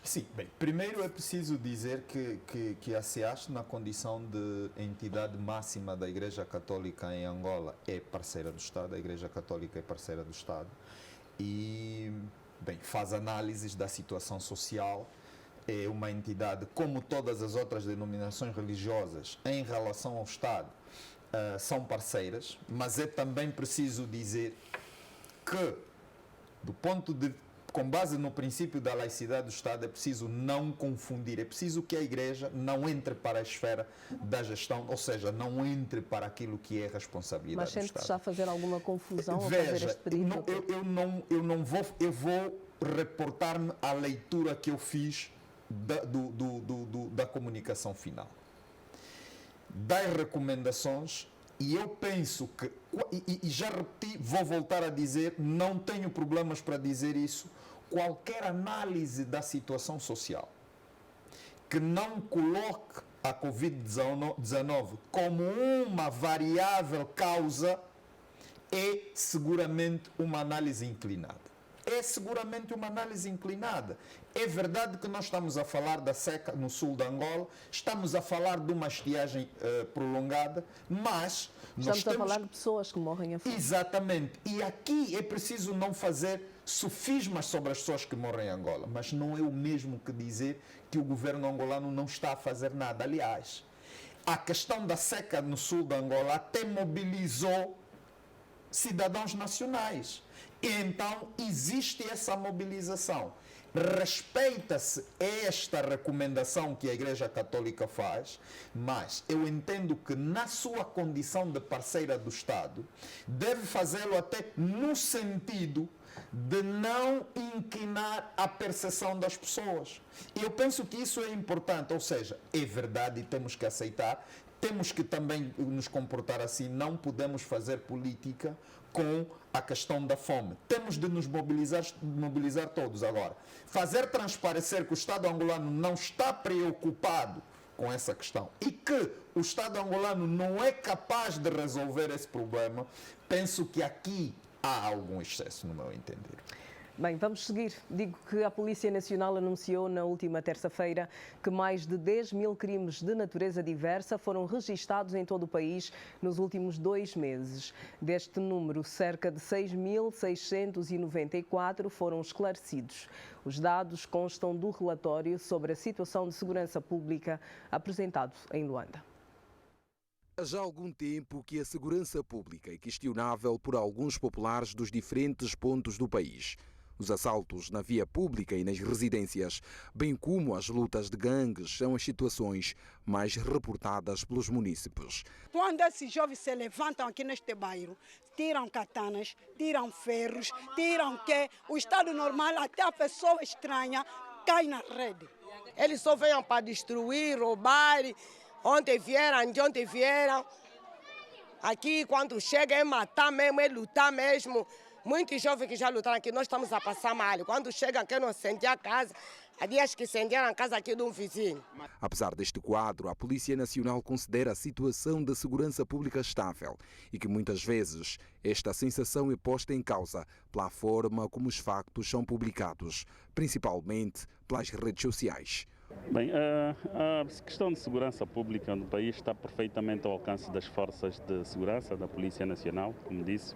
Sim, bem, primeiro é preciso dizer que a SEAS, na condição de entidade máxima da Igreja Católica em Angola, é parceira do Estado, a Igreja Católica é parceira do Estado e, bem, faz análises da situação social, é uma entidade, como todas as outras denominações religiosas, em relação ao Estado, são parceiras, mas é também preciso dizer que, com base no princípio da laicidade do Estado, é preciso não confundir, é preciso que a Igreja não entre para a esfera da gestão, ou seja, não entre para aquilo que é responsabilidade do Estado. Mas sente que está a fazer alguma confusão ao Veja, fazer este pedido? Eu vou reportar-me à leitura que eu fiz da comunicação final, das recomendações, e eu penso que, e já repeti, vou voltar a dizer, não tenho problemas para dizer isso, qualquer análise da situação social que não coloque a Covid-19 como uma variável causa é seguramente uma análise inclinada. É seguramente uma análise inclinada. É verdade que nós estamos a falar da seca no sul de Angola, estamos a falar de uma estiagem prolongada, mas estamos a falar de pessoas que morrem a fome. Exatamente. E aqui é preciso não fazer sofismas sobre as pessoas que morrem em Angola, mas não é o mesmo que dizer que o governo angolano não está a fazer nada. Aliás, a questão da seca no sul de Angola até mobilizou cidadãos nacionais. E então existe essa mobilização. Respeita-se esta recomendação que a Igreja Católica faz, mas eu entendo que na sua condição de parceira do Estado, deve fazê-lo até no sentido de não inclinar a percepção das pessoas. E eu penso que isso é importante, ou seja, é verdade e temos que aceitar, temos que também nos comportar assim, não podemos fazer política com a questão da fome. Temos de nos mobilizar todos agora. Fazer transparecer que o Estado angolano não está preocupado com essa questão e que o Estado angolano não é capaz de resolver esse problema, penso que aqui há algum excesso, no meu entender. Bem, vamos seguir. Digo que a Polícia Nacional anunciou na última terça-feira que mais de 10 mil crimes de natureza diversa foram registados em todo o país nos últimos 2 meses. Deste número, cerca de 6.694 foram esclarecidos. Os dados constam do relatório sobre a situação de segurança pública apresentado em Luanda. Há já algum tempo que a segurança pública é questionável por alguns populares dos diferentes pontos do país. Os assaltos na via pública e nas residências, bem como as lutas de gangues, são as situações mais reportadas pelos munícipes. Quando esses jovens se levantam aqui neste bairro, tiram katanas, tiram ferros, tiram o estado normal, até a pessoa estranha cai na rede. Eles só vêm para destruir, roubar, ontem vieram. Aqui, quando chega, é matar mesmo, é lutar mesmo. Muitos jovens que já lutaram aqui, nós estamos a passar mal. Quando chegam aqui, não incendiam a casa. Há dias que incendiaram a casa aqui de um vizinho. Apesar deste quadro, a Polícia Nacional considera a situação da segurança pública estável e que muitas vezes esta sensação é posta em causa pela forma como os factos são publicados, principalmente pelas redes sociais. Bem, a questão de segurança pública no país está perfeitamente ao alcance das forças de segurança, da Polícia Nacional, como disse,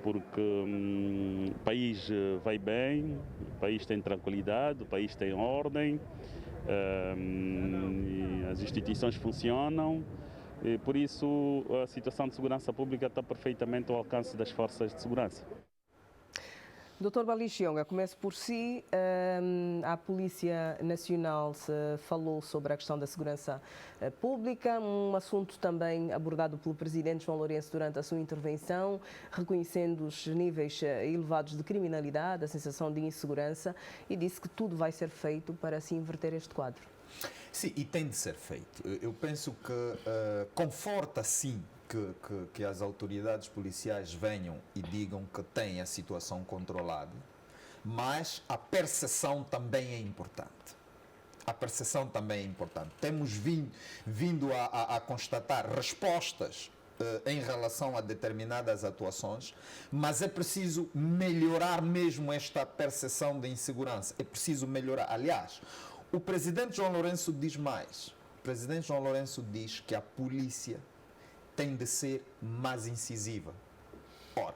porque o país vai bem, o país tem tranquilidade, o país tem ordem, as instituições funcionam, e por isso a situação de segurança pública está perfeitamente ao alcance das forças de segurança. Dr. Balixionga, começo por si. A Polícia Nacional falou sobre a questão da segurança pública, um assunto também abordado pelo Presidente João Lourenço durante a sua intervenção, reconhecendo os níveis elevados de criminalidade, a sensação de insegurança, e disse que tudo vai ser feito para se inverter este quadro. Sim, e tem de ser feito. Eu penso que conforta, sim, que as autoridades policiais venham e digam que têm a situação controlada, mas a percepção também é importante. A percepção também é importante. Temos vindo a constatar respostas em relação a determinadas atuações, mas é preciso melhorar mesmo esta percepção de insegurança. É preciso melhorar. Aliás, o presidente João Lourenço diz mais. O presidente João Lourenço diz que a polícia tem de ser mais incisiva. Ora,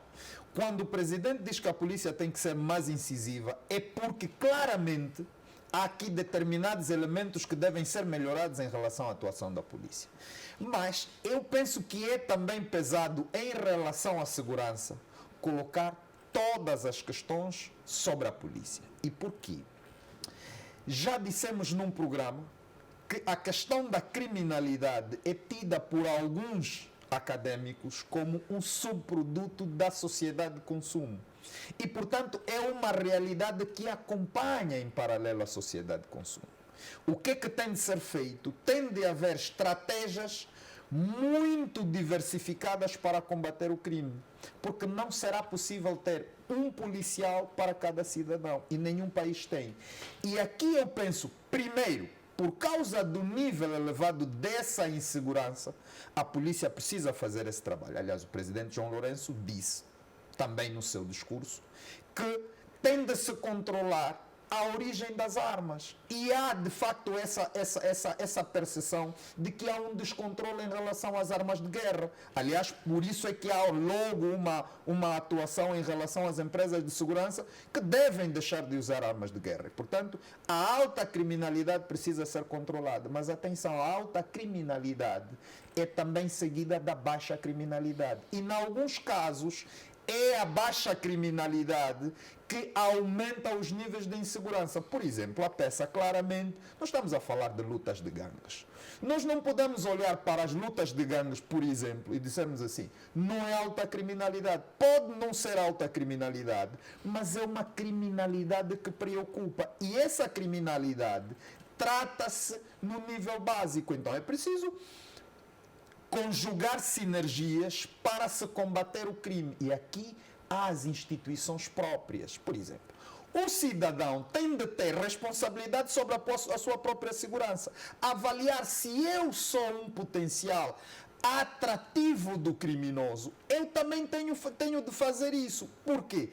quando o presidente diz que a polícia tem que ser mais incisiva, é porque claramente há aqui determinados elementos que devem ser melhorados em relação à atuação da polícia. Mas eu penso que é também pesado em relação à segurança colocar todas as questões sobre a polícia. E por quê? Já dissemos num programa que a questão da criminalidade é tida por alguns académicos como um subproduto da sociedade de consumo. E, portanto, é uma realidade que acompanha em paralelo a sociedade de consumo. O que tem de ser feito? Tem de haver estratégias muito diversificadas para combater o crime. Porque não será possível ter um policial para cada cidadão. E nenhum país tem. E aqui eu penso, primeiro, por causa do nível elevado dessa insegurança, a polícia precisa fazer esse trabalho. Aliás, o presidente João Lourenço disse, também no seu discurso, que tem de se controlar a origem das armas. E há, de facto, essa percepção de que há um descontrole em relação às armas de guerra. Aliás, por isso é que há logo uma atuação em relação às empresas de segurança que devem deixar de usar armas de guerra. Portanto, a alta criminalidade precisa ser controlada. Mas atenção, a alta criminalidade é também seguida da baixa criminalidade. E, em alguns casos, é a baixa criminalidade que aumenta os níveis de insegurança. Por exemplo, a peça claramente, nós estamos a falar de lutas de gangues. Nós não podemos olhar para as lutas de gangues, por exemplo, e dizermos assim, não é alta criminalidade. Pode não ser alta criminalidade, mas é uma criminalidade que preocupa. E essa criminalidade trata-se no nível básico. Então é preciso conjugar sinergias para se combater o crime. E aqui há as instituições próprias. Por exemplo, o cidadão tem de ter responsabilidade sobre a sua própria segurança. Avaliar se eu sou um potencial atrativo do criminoso. Eu também tenho de fazer isso. Por quê?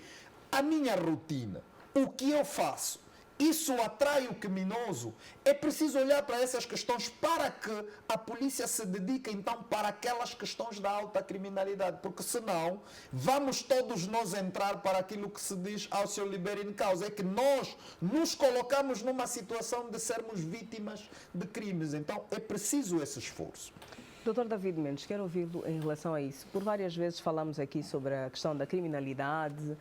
A minha rotina, o que eu faço, isso atrai o criminoso. É preciso olhar para essas questões para que a polícia se dedique, então, para aquelas questões da alta criminalidade. Porque, senão, vamos todos nós entrar para aquilo que se diz ao seu libero in causa. É que nós nos colocamos numa situação de sermos vítimas de crimes. Então, é preciso esse esforço. Dr. David Mendes, quero ouvi-lo em relação a isso. Por várias vezes falamos aqui sobre a questão da criminalidade,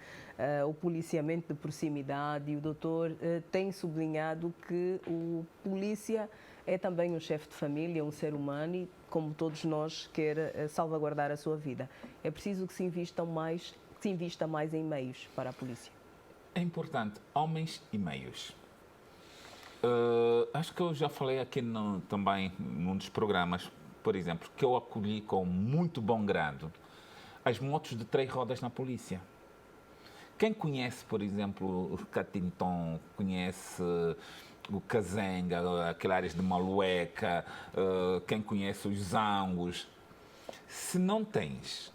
o policiamento de proximidade, e o doutor tem sublinhado que o polícia é também um chefe de família, um ser humano e, como todos nós, quer salvaguardar a sua vida. É preciso que se invista mais em meios para a polícia. É importante, homens e meios. Acho que eu já falei aqui também num dos programas, por exemplo, que eu acolhi com muito bom grado as motos de 3 rodas na polícia. Quem conhece, por exemplo, o Catinton, conhece o Kazenga, aquelas áreas de Malueca, quem conhece os Zangos, se não tens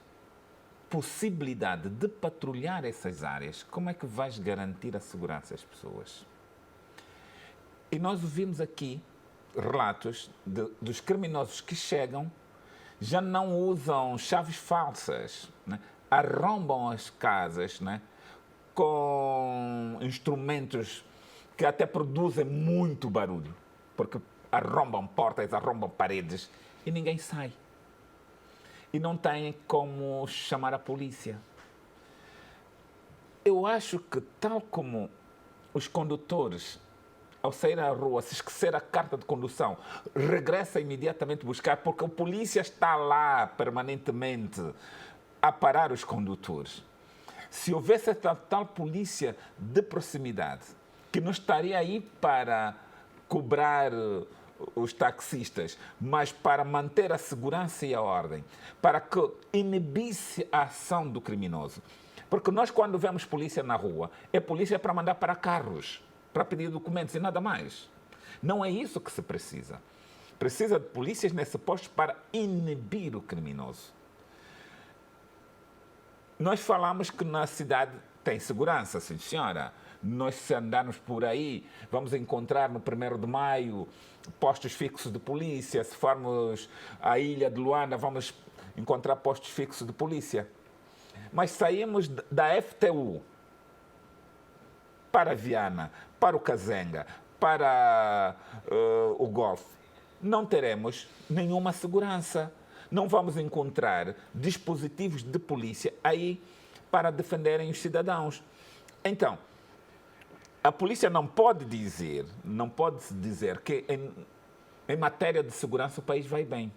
possibilidade de patrulhar essas áreas, como é que vais garantir a segurança das pessoas? E nós ouvimos aqui relatos dos criminosos que chegam, já não usam chaves falsas, né? Arrombam as casas, né? Com instrumentos que até produzem muito barulho, porque arrombam portas, arrombam paredes e ninguém sai. E não tem como chamar a polícia. Eu acho que, tal como os condutores, ao sair à rua, se esquecer a carta de condução, regressa imediatamente buscar, porque o polícia está lá permanentemente a parar os condutores. Se houvesse esta tal polícia de proximidade, que não estaria aí para cobrar os taxistas, mas para manter a segurança e a ordem, para que inibisse a ação do criminoso. Porque nós, quando vemos polícia na rua, é polícia para mandar para carros, para pedir documentos e nada mais. Não é isso que se precisa. Precisa de polícias nesse posto para inibir o criminoso. Nós falamos que na cidade tem segurança, sim senhora. Nós, se andarmos por aí, vamos encontrar no 1º de Maio postos fixos de polícia. Se formos à ilha de Luanda, vamos encontrar postos fixos de polícia. Mas saímos da FTU para Viana, para o Kazenga, para o Golfo, não teremos nenhuma segurança. Não vamos encontrar dispositivos de polícia aí para defenderem os cidadãos. Então, a polícia não pode dizer que em matéria de segurança o país vai bem.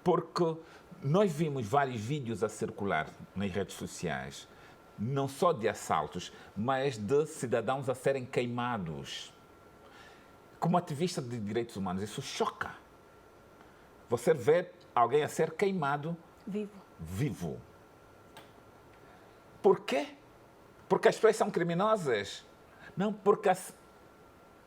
Porque nós vimos vários vídeos a circular nas redes sociais, não só de assaltos, mas de cidadãos a serem queimados. Como ativista de direitos humanos, isso choca. Você vê alguém a ser queimado vivo. Por quê? Porque as pessoas são criminosas? Não, porque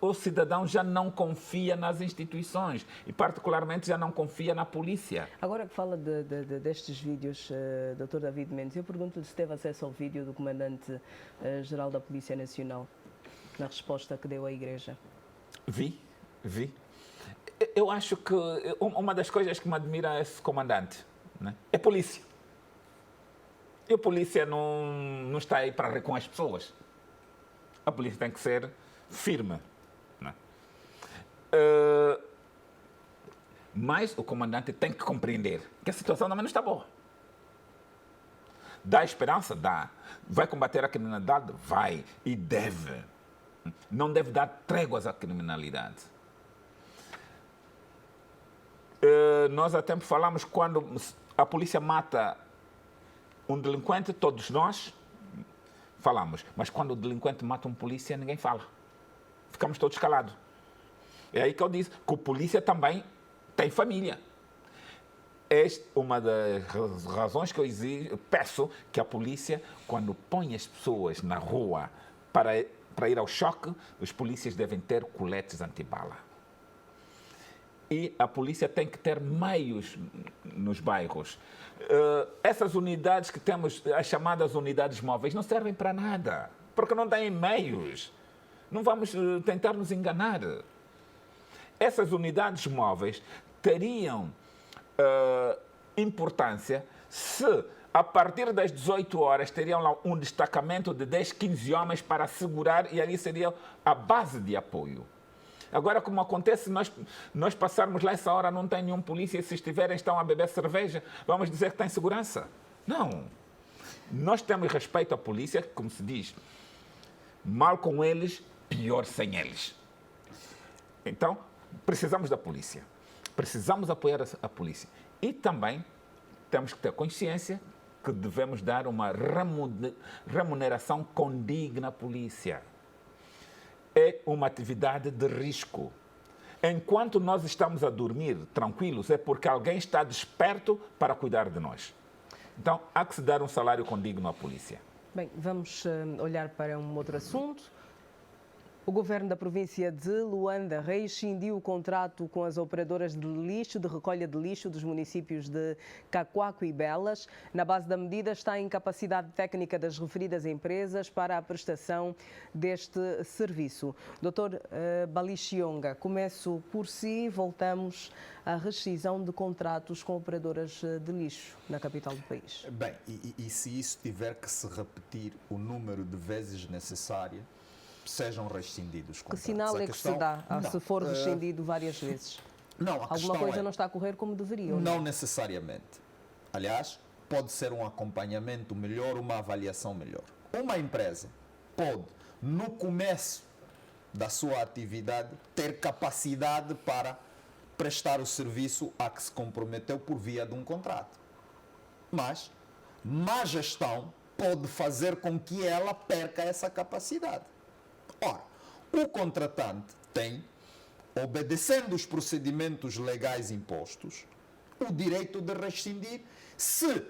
o cidadão já não confia nas instituições e, particularmente, já não confia na polícia. Agora que fala destes vídeos, Dr. David Mendes, eu pergunto-lhe se teve acesso ao vídeo do Comandante-Geral da Polícia Nacional, na resposta que deu à Igreja. Vi. Eu acho que uma das coisas que me admira é esse comandante, né? É polícia. E a polícia não está aí para rir com as pessoas. A polícia tem que ser firme. Né? Mas o comandante tem que compreender que a situação também não está boa. Dá esperança? Dá. Vai combater a criminalidade? Vai. E deve. Não deve dar tréguas à criminalidade. Nós há tempo falamos, quando a polícia mata um delinquente, todos nós falamos. Mas quando o delinquente mata um polícia, ninguém fala. Ficamos todos calados. É aí que eu disse que o polícia também tem família. É uma das razões que eu peço que a polícia, quando põe as pessoas na rua para ir ao choque, os polícias devem ter coletes antibala. E a polícia tem que ter meios nos bairros. Essas unidades que temos, as chamadas unidades móveis, não servem para nada, porque não têm meios. Não vamos tentar nos enganar. Essas unidades móveis teriam importância se, a partir das 18 horas, teriam lá um destacamento de 10, 15 homens para segurar, e ali seria a base de apoio. Agora, como acontece, nós passarmos lá essa hora, não tem nenhum polícia, e se estiverem, estão a beber cerveja, vamos dizer que tem segurança? Não. Nós temos respeito à polícia, como se diz, mal com eles, pior sem eles. Então, precisamos da polícia. Precisamos apoiar a polícia. E também temos que ter consciência que devemos dar uma remuneração condigna à polícia. É uma atividade de risco. Enquanto nós estamos a dormir tranquilos, é porque alguém está desperto para cuidar de nós. Então, há que se dar um salário condigno à polícia. Bem, vamos olhar para um outro assunto. O governo da província de Luanda rescindiu o contrato com as operadoras de lixo, de recolha de lixo dos municípios de Cacoaco e Belas. Na base da medida está a incapacidade técnica das referidas empresas para a prestação deste serviço. Dr. Balixionga, começo por si, voltamos à rescisão de contratos com operadoras de lixo na capital do país. Bem, e se isso tiver que se repetir o número de vezes necessário, sejam rescindidos. Que sinal é que se dá se for rescindido várias vezes? Não, alguma coisa não está a correr como deveria? Não necessariamente. Aliás, pode ser um acompanhamento melhor, uma avaliação melhor. Uma empresa pode, no começo da sua atividade, ter capacidade para prestar o serviço a que se comprometeu por via de um contrato. Mas má gestão pode fazer com que ela perca essa capacidade. Ora, o contratante tem, obedecendo os procedimentos legais impostos, o direito de rescindir se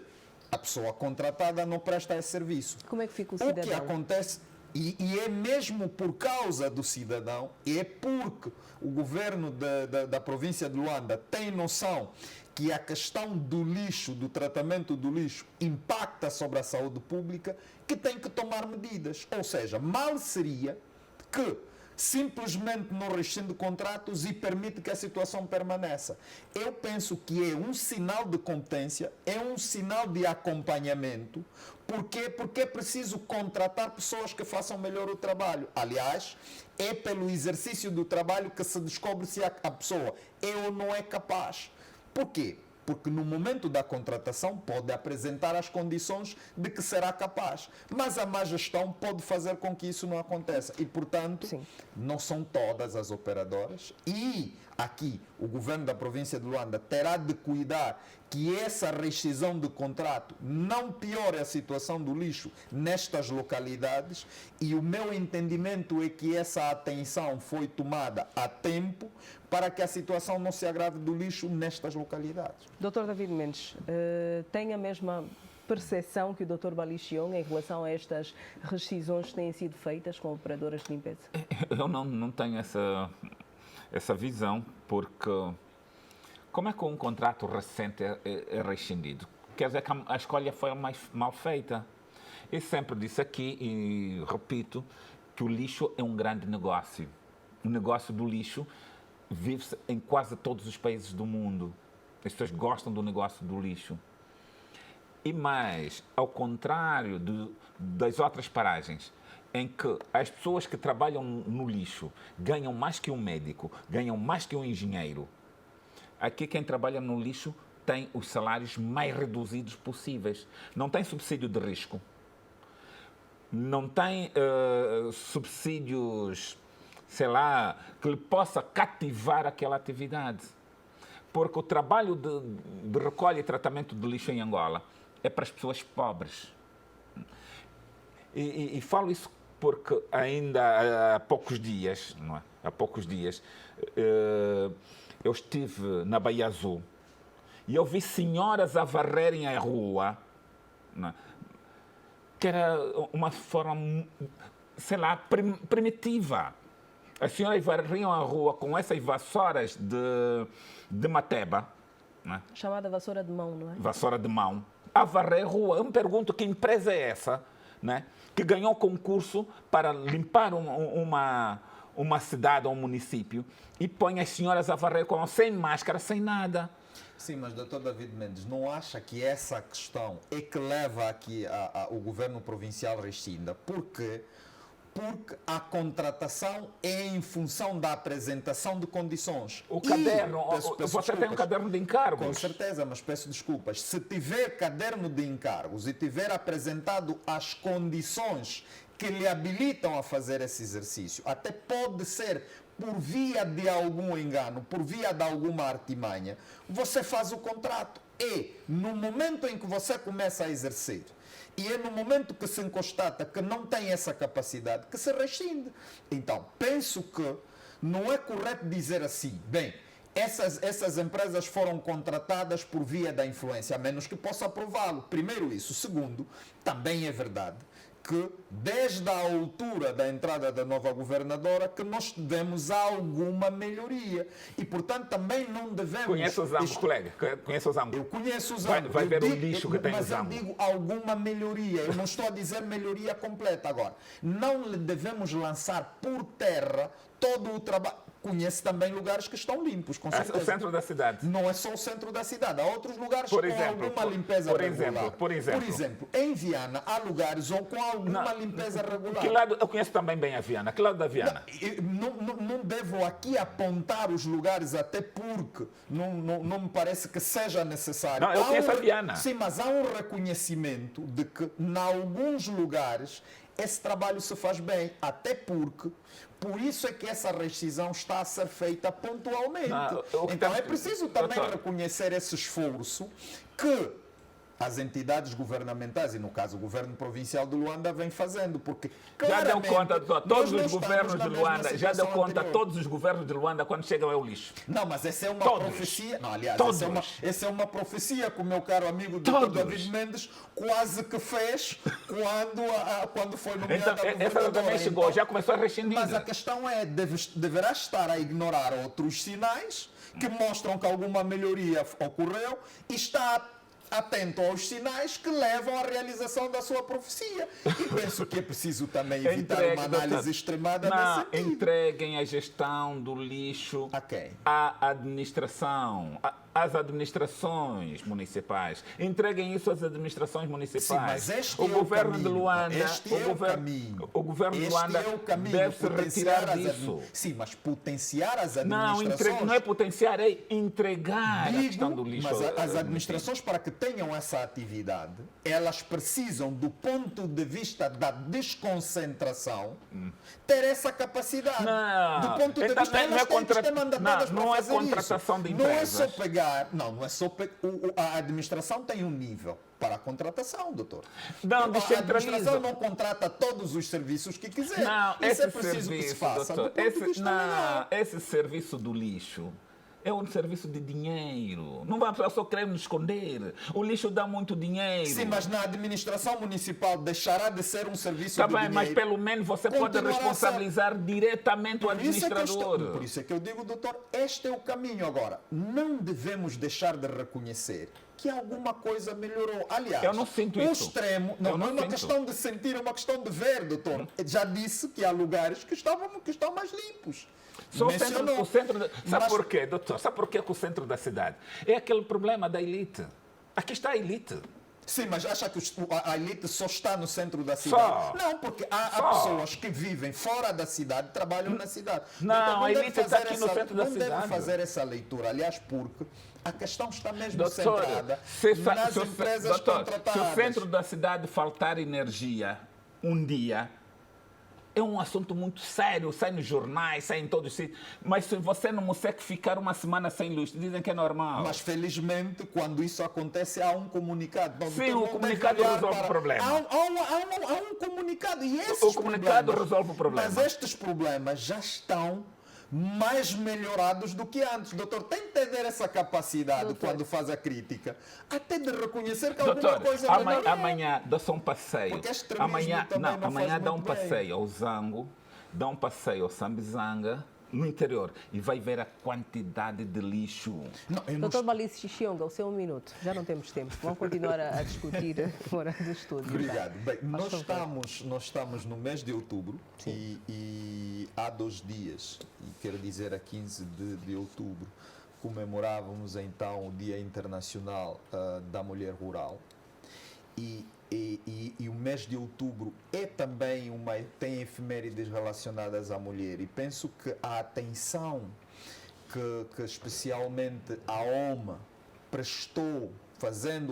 a pessoa contratada não presta esse serviço. Como é que fica o cidadão? O que acontece, e é mesmo por causa do cidadão, é porque o governo da província de Luanda tem noção que a questão do lixo, do tratamento do lixo, impacta sobre a saúde pública, que tem que tomar medidas. Ou seja, mal seria que simplesmente não rescinde contratos e permite que a situação permaneça. Eu penso que é um sinal de competência, é um sinal de acompanhamento. Por quê? Porque é preciso contratar pessoas que façam melhor o trabalho. Aliás, é pelo exercício do trabalho que se descobre se a pessoa é ou não é capaz. Por quê? Porque no momento da contratação pode apresentar as condições de que será capaz. Mas a má gestão pode fazer com que isso não aconteça. E, portanto, Sim, não são todas as operadoras. E aqui o governo da província de Luanda terá de cuidar que essa rescisão de contrato não piore a situação do lixo nestas localidades. E o meu entendimento é que essa atenção foi tomada a tempo para que a situação não se agrave do lixo nestas localidades. Dr. David Mendes, tem a mesma percepção que o Dr. Balichiong em relação a estas rescisões que têm sido feitas com operadoras de limpeza? Eu não tenho essa visão, porque como é que um contrato recente é rescindido? Quer dizer que a escolha foi mais mal feita. Eu sempre disse aqui, e repito, que o lixo é um grande negócio. O negócio do lixo vive-se em quase todos os países do mundo. As pessoas gostam do negócio do lixo. E mais, ao contrário das outras paragens, em que as pessoas que trabalham no lixo ganham mais que um médico, ganham mais que um engenheiro, aqui quem trabalha no lixo tem os salários mais reduzidos possíveis. Não tem subsídio de risco. Não tem subsídios, sei lá, que lhe possa cativar aquela atividade. Porque o trabalho de recolha e tratamento de lixo em Angola é para as pessoas pobres. E falo isso porque ainda há poucos dias, não é? Há poucos dias, eu estive na Baía Azul e eu vi senhoras a varrerem a rua, não é? Que era uma forma, sei lá, primitiva. As senhoras varriam a rua com essas vassouras de mateba, não é? Chamada vassoura de mão, não é? Vassoura de mão. A varrer a rua. Eu me pergunto que empresa é essa, né, que ganhou concurso para limpar uma cidade ou um município e põe as senhoras a varrer sem máscara, sem nada. Sim, mas Dr. David Mendes, não acha que essa questão é que leva aqui o governo provincial rescinda? Por quê? Porque a contratação é em função da apresentação de condições. O caderno, você tem um caderno de encargos. Com certeza, mas peço desculpas. Se tiver caderno de encargos e tiver apresentado as condições que lhe habilitam a fazer esse exercício, até pode ser por via de algum engano, por via de alguma artimanha, você faz o contrato. E no momento em que você começa a exercer, e é no momento que se constata que não tem essa capacidade que se rescinde. Então, penso que não é correto dizer assim, bem, essas empresas foram contratadas por via da influência, a menos que possa aprová-lo. Primeiro isso. Segundo, também é verdade que desde a altura da entrada da nova governadora que nós tivemos alguma melhoria e, portanto, também não devemos... Conhece o Zambo, colega? Conhece o Zambo? Eu conheço o Zambo. Vai ver o lixo que tem o Zambo. Mas eu digo alguma melhoria. Eu não estou a dizer melhoria completa. Agora, não lhe devemos lançar por terra todo o trabalho. Conhece também lugares que estão limpos, com certeza. O centro da cidade. Não é só o centro da cidade. Há outros lugares com alguma limpeza regular. Por exemplo, em Viana há lugares ou com alguma limpeza regular. Que lado? Eu conheço também bem a Viana. Que lado da Viana? Não devo aqui apontar os lugares, até porque não me parece que seja necessário. Não, eu conheço a Viana. Sim, mas há um reconhecimento de que, em alguns lugares, esse trabalho se faz bem, até porque por isso é que essa rescisão está a ser feita pontualmente. Então é preciso também reconhecer esse esforço que as entidades governamentais, e no caso o governo provincial de Luanda, vem fazendo, porque já deu conta de todos os governos de Luanda, já deu conta anterior. todos os governos de Luanda quando chegam ao lixo. Não, mas essa é uma Todos. profecia. Não, aliás, Todos. essa é uma profecia que o meu caro amigo Dr. Todos. David Mendes quase que fez quando foi nomeado Então, a essa governadora. também chegou, Então, já começou a rescindir. mas a questão é, deverá estar a ignorar outros sinais que mostram que alguma melhoria ocorreu e está atento aos sinais que levam à realização da sua profecia. E penso que é preciso também evitar uma análise extremada nesse sentido. Entreguem a gestão do lixo A quem? à administração, às administrações municipais. Entreguem isso às administrações municipais. Sim, mas este o é governo o de caminho. Luanda, Este é o caminho. o governo de Este Luanda é o caminho. deve se Potenciar retirar as disso. Sim, mas potenciar as Não, administrações. não é potenciar, é entregar a questão do lixo. Mas as administrações, para que tenham essa atividade, elas precisam, do ponto de vista da desconcentração, ter essa capacidade. Não. Do ponto de Então, vista, não é elas têm que ser mandatadas não para é fazer contratação isso. de Não é empresas. só pegar... Não é só a administração tem um nível para a contratação, doutor. Não, A descentraliza. administração não contrata todos os serviços que quiser. Não, Isso esse é preciso que se faça. doutor, do ponto de vista legal. esse serviço do lixo é um serviço de dinheiro. Não vai só querer nos esconder. O lixo dá muito dinheiro. Sim, mas na administração municipal deixará de ser um serviço Tá de bem, dinheiro. mas pelo menos você pode Continuará a ser. responsabilizar diretamente o Por isso é que eu administrador. por isso é que eu digo, doutor, este é o caminho agora. Não devemos deixar de reconhecer que alguma coisa melhorou. Aliás, Eu não sinto o isso. extremo, Eu não não é uma sinto. questão de sentir, é uma questão de ver, doutor. Já disse que há lugares que estão mais limpos. Só Mencionou. o centro sabe Mas- por quê, doutor? Sabe por quê que o centro da cidade? É aquele problema da elite. Aqui está a elite. Sim, mas acha que a elite só está no centro da cidade? Só. Não, porque há Só. pessoas que vivem fora da cidade e trabalham na cidade. Não, a deve elite está fazer aqui no centro da não deve cidade. fazer essa leitura, aliás, porque a questão está mesmo Doutor, centrada nas se empresas o contratadas. centro da cidade faltar energia um dia, é um assunto muito sério, sai nos jornais, sai em todos os sítios. Mas se você não consegue ficar uma semana sem luz, dizem que é normal. Mas felizmente, quando isso acontece, há um comunicado. Não, Sim, não o deve comunicado olhar resolve o problema. Há um comunicado. E esses O comunicado problemas- resolve o problema. Mas estes problemas já estão mais melhorados do que antes. Doutor, tem que ter essa capacidade Doutor. quando faz a crítica, até de reconhecer que alguma Doutor, coisa melhorou. amanhã dá só um passeio. Porque extremismo Amanhã, também não amanhã faz dá um muito bem. passeio ao Zango, dá um passeio ao Sambizanga, no interior, e vai ver a quantidade de lixo. Não, eu não Doutor Malice Xixionga, o seu 1 minuto. Já não temos tempo. Vamos continuar a discutir fora do estúdio. Obrigado. Bem, nós favor. estamos no mês de outubro e há 2 dias, e quero dizer a 15 de outubro, comemorávamos então o Dia Internacional da Mulher Rural. E o mês de outubro é também tem efemérides relacionadas à mulher, e penso que a atenção que especialmente a OMA prestou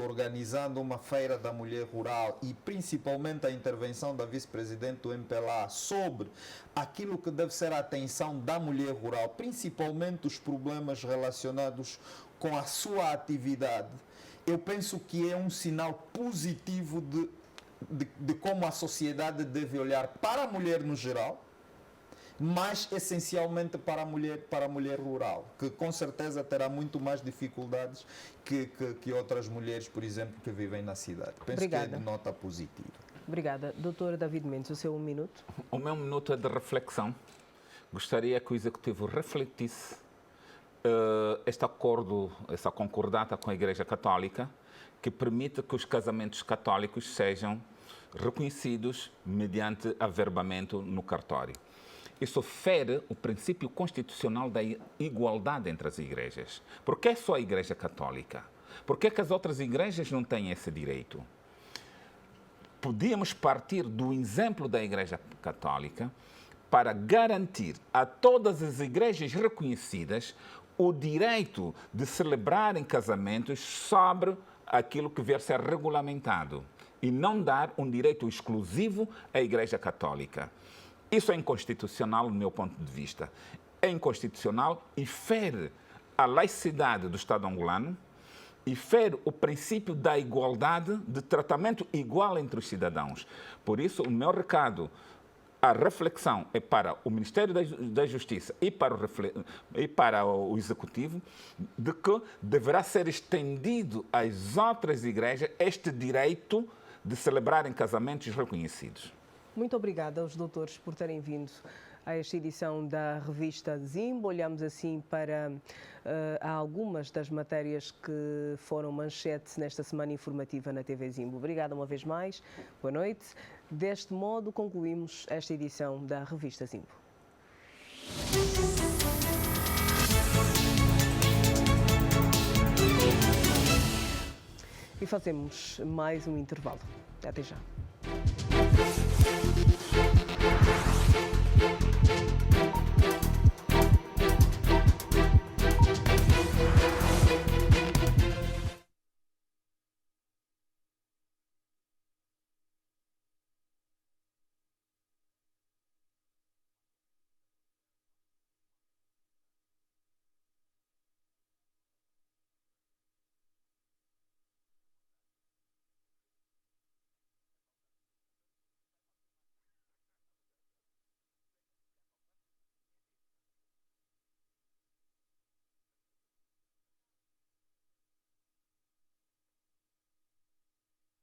organizando uma feira da mulher rural, e principalmente a intervenção da vice-presidente do MPLA sobre aquilo que deve ser a atenção da mulher rural, principalmente os problemas relacionados com a sua atividade. Eu penso que é um sinal positivo de como a sociedade deve olhar para a mulher no geral, mas essencialmente para a mulher rural, que com certeza terá muito mais dificuldades que outras mulheres, por exemplo, que vivem na cidade. Penso Obrigada. que é de nota positiva. Obrigada. Doutor David Mendes, o seu 1 minuto. O meu minuto é de reflexão. Gostaria que o Executivo refletisse este acordo, essa concordata com a Igreja Católica, que permite que os casamentos católicos sejam reconhecidos mediante averbamento no cartório. Isso fere o princípio constitucional da igualdade entre as igrejas. Por que só a Igreja Católica? Por que as outras igrejas não têm esse direito? Podíamos partir do exemplo da Igreja Católica para garantir a todas as igrejas reconhecidas o direito de celebrarem casamentos sobre aquilo que vier a ser regulamentado e não dar um direito exclusivo à Igreja Católica. Isso é inconstitucional, do meu ponto de vista. É inconstitucional e fere a laicidade do Estado angolano e fere o princípio da igualdade, de tratamento igual entre os cidadãos. Por isso, o meu recado, a reflexão é para o Ministério da Justiça e para o Executivo, de que deverá ser estendido às outras igrejas este direito de celebrarem casamentos reconhecidos. Muito obrigada aos doutores por terem vindo a esta edição da revista Zimbo. Olhamos assim para algumas das matérias que foram manchete nesta semana informativa na TV Zimbo. Obrigada uma vez mais, boa noite. Deste modo concluímos esta edição da revista Zimbo. E fazemos mais um intervalo. Até já.